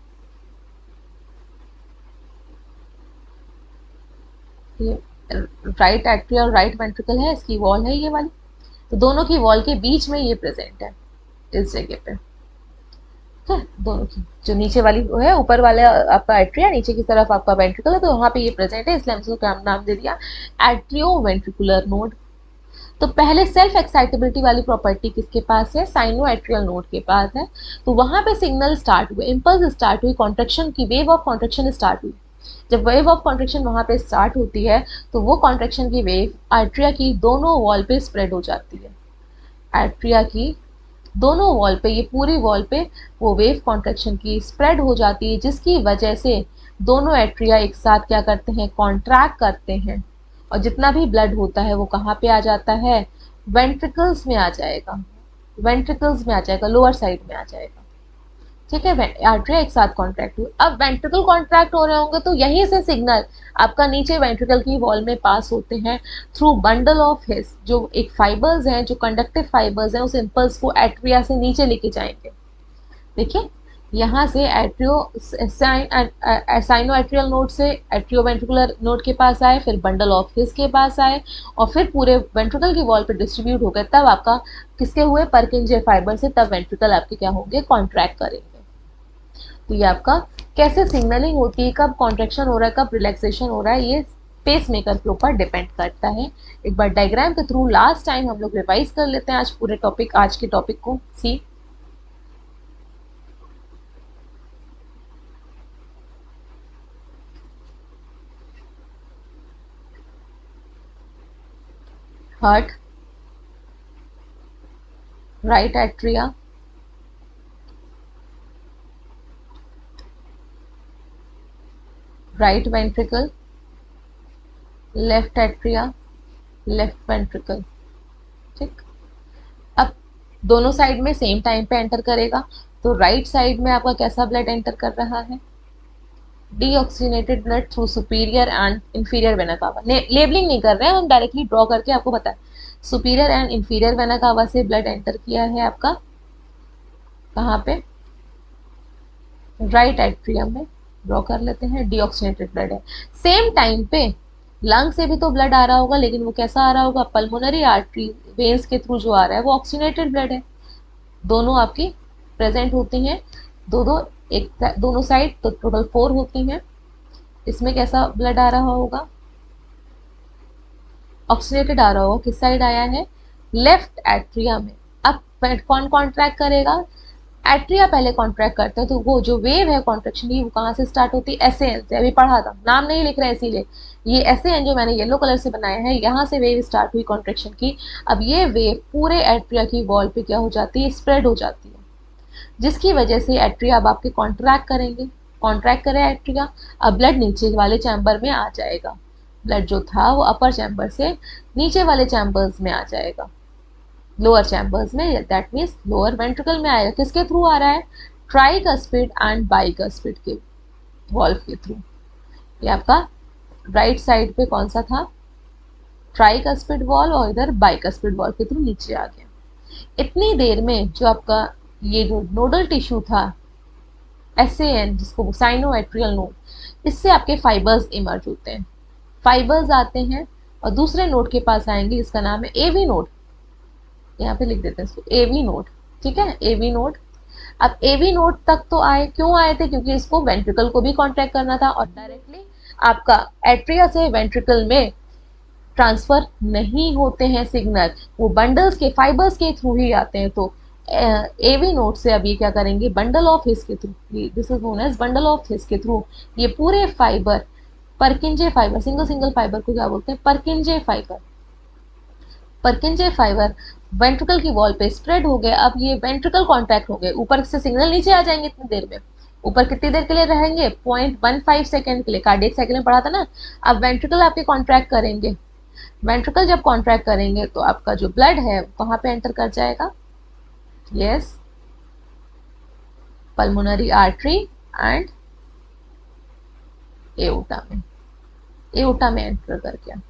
ये राइट एट्रिया और राइट वेंट्रिकल है, इसकी वॉल है ये वाली, तो दोनों की वॉल के बीच में ये प्रेजेंट है इस जगह पे। ठीक है, दोनों की जो नीचे वाली वो है, ऊपर वाला आपका एट्रिया, नीचे की तरफ आपका वेंट्रिकल है, तो वहां पे ये प्रेजेंट है, इसलिए हमने उसको नाम दे दिया एट्रियो वेंट्रिकुलर नोड। तो पहले सेल्फ एक्साइटेबिलिटी वाली प्रॉपर्टी किसके पास है, साइनो एट्रियल नोड के पास है। तो वहां पे सिग्नल स्टार्ट हुए, इंपल्स स्टार्ट हुई, कॉन्ट्रेक्शन की वेव ऑफ कॉन्ट्रेक्शन स्टार्ट हुई। जब वेव ऑफ कॉन्ट्रेक्शन वहां पे स्टार्ट होती है तो वो कॉन्ट्रेक्शन की वेव आर्ट्रिया की दोनों वॉल पे स्प्रेड हो जाती है। आर्ट्रिया की दोनों वॉल पे, ये पूरी वॉल पे वो वेव कॉन्ट्रेक्शन की स्प्रेड हो जाती है, जिसकी वजह से दोनों एट्रिया एक साथ क्या करते हैं, कॉन्ट्रैक्ट करते हैं। और जितना भी ब्लड होता है वो कहाँ पे आ जाता है, वेंट्रिकल्स में आ जाएगा, वेंट्रिकल्स में आ जाएगा, लोअर साइड में आ जाएगा। ठीक है, आर्टरी एक साथ कॉन्ट्रैक्ट हुए, अब वेंट्रिकल कॉन्ट्रैक्ट हो रहे होंगे तो यहीं से सिग्नल आपका नीचे वेंट्रिकल की वॉल में पास होते हैं थ्रू बंडल ऑफ हिस, जो एक फाइबर्स हैं, जो कंडक्टिव फाइबर्स हैं, उस इम्पल्स को एट्रिया से नीचे लेके जाएंगे। देखिए, यहाँ से एट्रियो साइनो एट्रियल नोड से एट्रियो वेंट्रिकुलर नोड के पास आए, फिर बंडल ऑफ हिस के पास आए, और फिर पूरे वेंट्रिकल की वॉल पे डिस्ट्रीब्यूट हो गए, तब आपका किसके हुए, परकिंजे फाइबर से, तब वेंट्रिकल आपके क्या होंगे, कॉन्ट्रैक्ट करेंगे। तो ये आपका कैसे सिग्नलिंग होती है, कब कॉन्ट्रेक्शन हो रहा है, कब रिलैक्सेशन हो रहा है, ये पेस मेकर के ऊपर डिपेंड करता है। एक बार डायग्राम के थ्रू लास्ट टाइम हम लोग रिवाइज कर लेते हैं आज पूरे टॉपिक, आज के टॉपिक को। See heart, right atria, right ventricle, left atria, left ventricle. ठीक, अब दोनों साइड में सेम टाइम पे एंटर करेगा, तो राइट साइड में आपका कैसा ब्लड एंटर कर रहा है, deoxygenated blood through superior and inferior vena cava. Labelling नहीं कर रहे हैं हम, डायरेक्टली ड्रॉ करके आपको बताएं। Superior and inferior vena cava से ब्लड एंटर किया है आपका कहाँ पे, राइट एट्रियम में, ड्रॉ कर लेते हैं, डीऑक्सीनेटेड ब्लड है। सेम टाइम पे लंग से भी तो ब्लड आ रहा होगा, लेकिन वो कैसा आ रहा होगा, पल्मोनरी आर्टरी वेन्स के थ्रू जो आ रहा है वो ऑक्सीनेटेड ब्लड है। दोनों आपकी प्रेजेंट होती हैं, दो दो, एक दोनों साइड, तो टोटल 4 होती हैं। इसमें कैसा ब्लड आ रहा होगा, ऑक्सीनेटेड आ रहा होगा, किस साइड आया है, लेफ्ट एट्रिया में। अब कौन कॉन्ट्रैक्ट करेगा, एट्रिया पहले कॉन्ट्रैक्ट करते हैं, तो वो जो वेव है कॉन्ट्रेक्शन की, वो कहाँ से स्टार्ट होती है, एस एन से, अभी पढ़ा था, नाम नहीं लिख रहे हैं इसीलिए, ये एस एन जो मैंने येलो कलर से बनाया है, यहाँ से वेव स्टार्ट हुई कॉन्ट्रेक्शन की। अब ये वेव पूरे एट्रिया की वॉल पे क्या हो जाती है, स्प्रेड हो जाती है, जिसकी वजह से एट्रिया अब आपके कॉन्ट्रैक्ट करेंगे, कॉन्ट्रैक्ट करे एट्रिया, अब ब्लड नीचे वाले चैम्बर में आ जाएगा, ब्लड जो था वो अपर चैम्बर से नीचे वाले चैम्बर्स में आ जाएगा, लोअर चैम्बर्स में, दैट मीन्स लोअर वेंट्रिकल में आएगा। किसके थ्रू आ रहा है, ट्राइकस्पिड एंड बाइकस्पिड के वॉल्व के थ्रू। ये आपका राइट साइड पे कौन सा था, ट्राइकस्पिड वॉल्व, और इधर बाइकस्पिड वॉल्व के थ्रू नीचे आ गया। इतनी देर में जो आपका ये जो नोडल टिश्यू था, एसएएन जिसको साइनो एट्रियल नोड, इससे आपके फाइबर्स इमर्ज होते हैं, फाइबर्स आते हैं और दूसरे नोड के पास आएंगे, इसका नाम है एवी नोड, यहाँ पे लिख देते हैं इसको, एवी नोड। ठीक है, एवी नोड। अब एवी नोड तक तो आए, क्यों आए थे, क्योंकि इसको वेंट्रिकल को भी कॉन्ट्रैक्ट करना था, और डायरेक्टली आपका एट्रिया से वेंट्रिकल में ट्रांसफर नहीं होते हैं सिग्नल, वो बंडल्स के फाइबर्स के थ्रू ही आते हैं। तो एवी नोड से अब ये क्या करेंगे, बंडल ऑफ हिस के थ्रू, this is known as bundle of His के थ्रू, ये पूरे fibre, Purkinje fibre, single single fibre को क्या बोलते हैं, Purkinje fibre, Purkinje fibre ventricle की वॉल पे स्प्रेड हो गए। अब ये वेंट्रिकल कॉन्टैक्ट हो गए, ऊपर से सिग्नल नीचे आ जाएंगे इतनी देर में, ऊपर कितनी देर के लिए रहेंगे, 0.15 सेकेंड के लिए, कार्डियक साइकिल में पढ़ा था ना। अब वेंट्रिकल आपके कॉन्ट्रैक्ट करेंगे, वेंट्रिकल जब कॉन्ट्रैक्ट करेंगे तो आपका जो ब्लड है कहाँ पे एंटर कर जाएगा, yes, pulmonary artery and aorta में, एओटा में एंटर कर गया।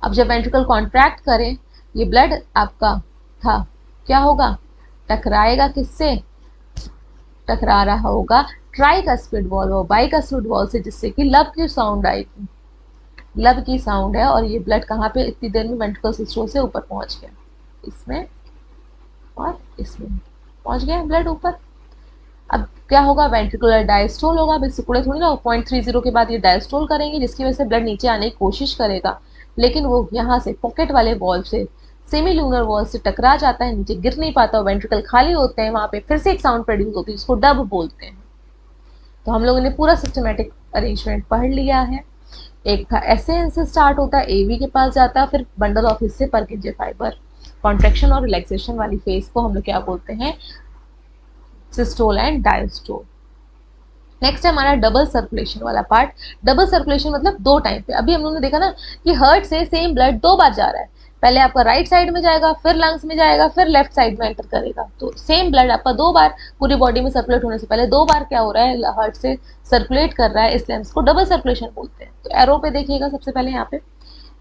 अब जब वेंट्रिकल कॉन्ट्रैक्ट करें, ये ब्लड आपका था, क्या होगा, टकराएगा किससे, टकरा रहा होगा ट्राइकस्पिड वॉल्व और बाइकस्पिड वॉल्व से, जिससे कि लब की साउंड आएगी, लब की साउंड है, और ये ब्लड कहाँ पे इतनी देर में वेंट्रिकल सिस्टम से ऊपर पहुंच गया, इसमें और इसमें पहुंच गया ब्लड ऊपर। अब क्या होगा, वेंट्रिकुलर डायस्टोल होगा। अब इस टुकड़े थोड़ी ना 0.30 के बाद ये डायस्टोल करेंगे, जिसकी वजह से ब्लड नीचे आने की कोशिश करेगा, लेकिन वो यहाँ से पॉकेट वाले वॉल्व से, सेमी लूनर वॉल से टकरा जाता है, नीचे गिर नहीं पाता, वेंट्रिकल खाली होते हैं, वहां पे फिर से एक साउंड प्रोड्यूस होती है जिसको डब बोलते हैं। तो हम लोगों ने पूरा सिस्टमेटिक अरेंजमेंट पढ़ लिया है। एक था एसएन से स्टार्ट होता है, एवी के पास जाता है, फिर बंडल ऑफ हिस्से परकिंजे फाइबर, कॉन्ट्रेक्शन और रिलैक्सेशन वाली फेज को हम लोग क्या बोलते हैं, सिस्टोल एंड डायस्टोल। नेक्स्ट है हमारा डबल सर्कुलेशन वाला पार्ट। डबल सर्कुलेशन मतलब दो टाइम पे। अभी हम लोगों ने देखा ना कि हार्ट से सेम ब्लड दो बार जा रहा है, पहले आपका राइट साइड में जाएगा, फिर लंग्स में जाएगा, फिर लेफ्ट साइड में एंटर करेगा। तो सेम ब्लड आपका दो बार पूरी बॉडी में सर्कुलेट होने से पहले दो बार क्या हो रहा है, हार्ट से सर्कुलेट कर रहा है, इसलिए हम इसको डबल सर्कुलेशन बोलते हैं। तो एरो पे देखिएगा, सबसे पहले यहाँ पे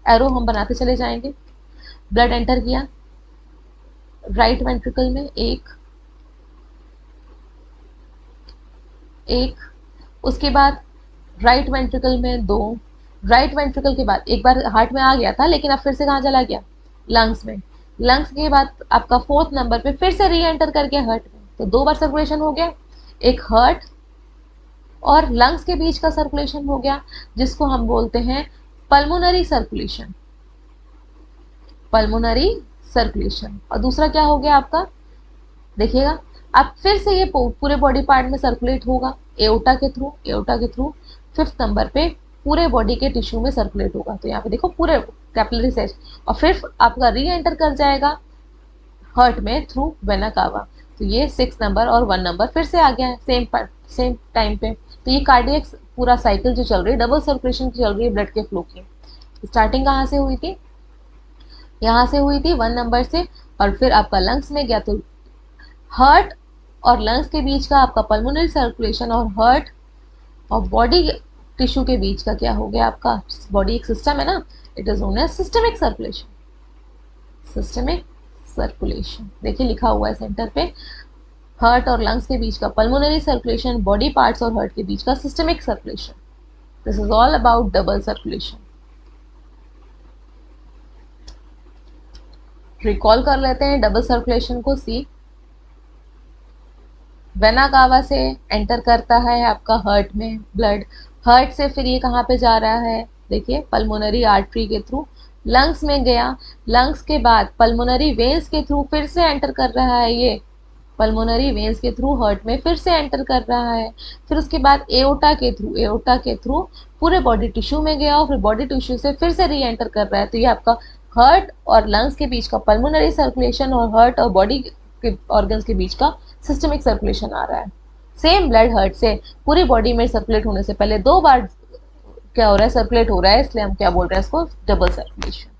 एरो हम बनाते चले जाएंगे। ब्लड एंटर किया राइट वेंट्रिकल में, एक, उसके बाद राइट वेंट्रिकल में दो, राइट वेंट्रिकल के बाद एक बार हार्ट में आ गया था, लेकिन अब फिर से कहाँ चला गया, लंग्स में। लंग्स के बाद आपका फोर्थ नंबर पे फिर से री एंटर कर गया हार्ट में, तो दो बार सर्कुलेशन हो गया। एक हार्ट और लंग्स के बीच का सर्कुलेशन हो गया, जिसको हम बोलते हैं पल्मोनरी सर्कुलेशन, पल्मोनरी सर्कुलेशन। और दूसरा क्या हो गया आपका, देखिएगा, अब फिर से ये पूरे बॉडी पार्ट में सर्कुलेट होगा, एओटा के थ्रू, एओटा के थ्रू। फिफ्थ नंबर पे पूरे बॉडी के टिश्यू में सर्कुलेट होगा, तो यहाँ पे देखो पूरे कैपिलरी सेल्स, और फिर आपका री एंटर कर जाएगा हार्ट में थ्रू वेना कावा। तो ये 6 नंबर और 1 नंबर फिर से आ गया है सेम टाइम पे। तो ये कार्डियक पूरा साइकिल जो चल रही है, डबल सर्कुलेशन की चल रही है ब्लड के फ्लो की। स्टार्टिंग कहाँ से हुई थी, यहाँ से हुई थी 1 नंबर से, और फिर आपका लंग्स में गया, तो हार्ट और लंग्स के बीच का आपका पल्मोनरी सर्कुलेशन, और हार्ट और बॉडी टिश्यू के बीच का क्या हो गया आपका, बॉडी एक सिस्टम है ना, it is known as systemic circulation, systemic circulation. देखिए लिखा हुआ है सेंटर पे, हार्ट और लंग्स के बीच का पल्मोनरी सर्कुलेशन, बॉडी पार्ट्स और हार्ट के बीच का systemic circulation. This is all about double circulation. Recall कर लेते हैं डबल सर्कुलेशन को। सी, वेना कावा से एंटर करता है आपका हार्ट में ब्लड, हार्ट से फिर ये कहाँ पे जा रहा है, देखिए पल्मोनरी आर्टरी के थ्रू लंग्स में गया, लंग्स के बाद पल्मोनरी वेन्स के थ्रू फिर से एंटर कर रहा है, ये पल्मोनरी वेन्स के थ्रू हार्ट में फिर से एंटर कर रहा है, फिर उसके बाद एओटा के थ्रू, एओटा के थ्रू पूरे बॉडी टिश्यू में गया, और फिर बॉडी टिश्यू से फिर से री एंटर कर रहा है। तो ये आपका हार्ट और लंग्स के बीच का पल्मोनरी सर्कुलेशन, और हार्ट और बॉडी के ऑर्गन्स के बीच का सिस्टमिक सर्कुलेशन आ रहा है। सेम ब्लड हार्ट से पूरी बॉडी में सर्कुलेट होने से पहले दो बार क्या हो रहा है, सर्कुलेट हो रहा है, इसलिए हम क्या बोल रहे हैं इसको, डबल सर्कुलेशन।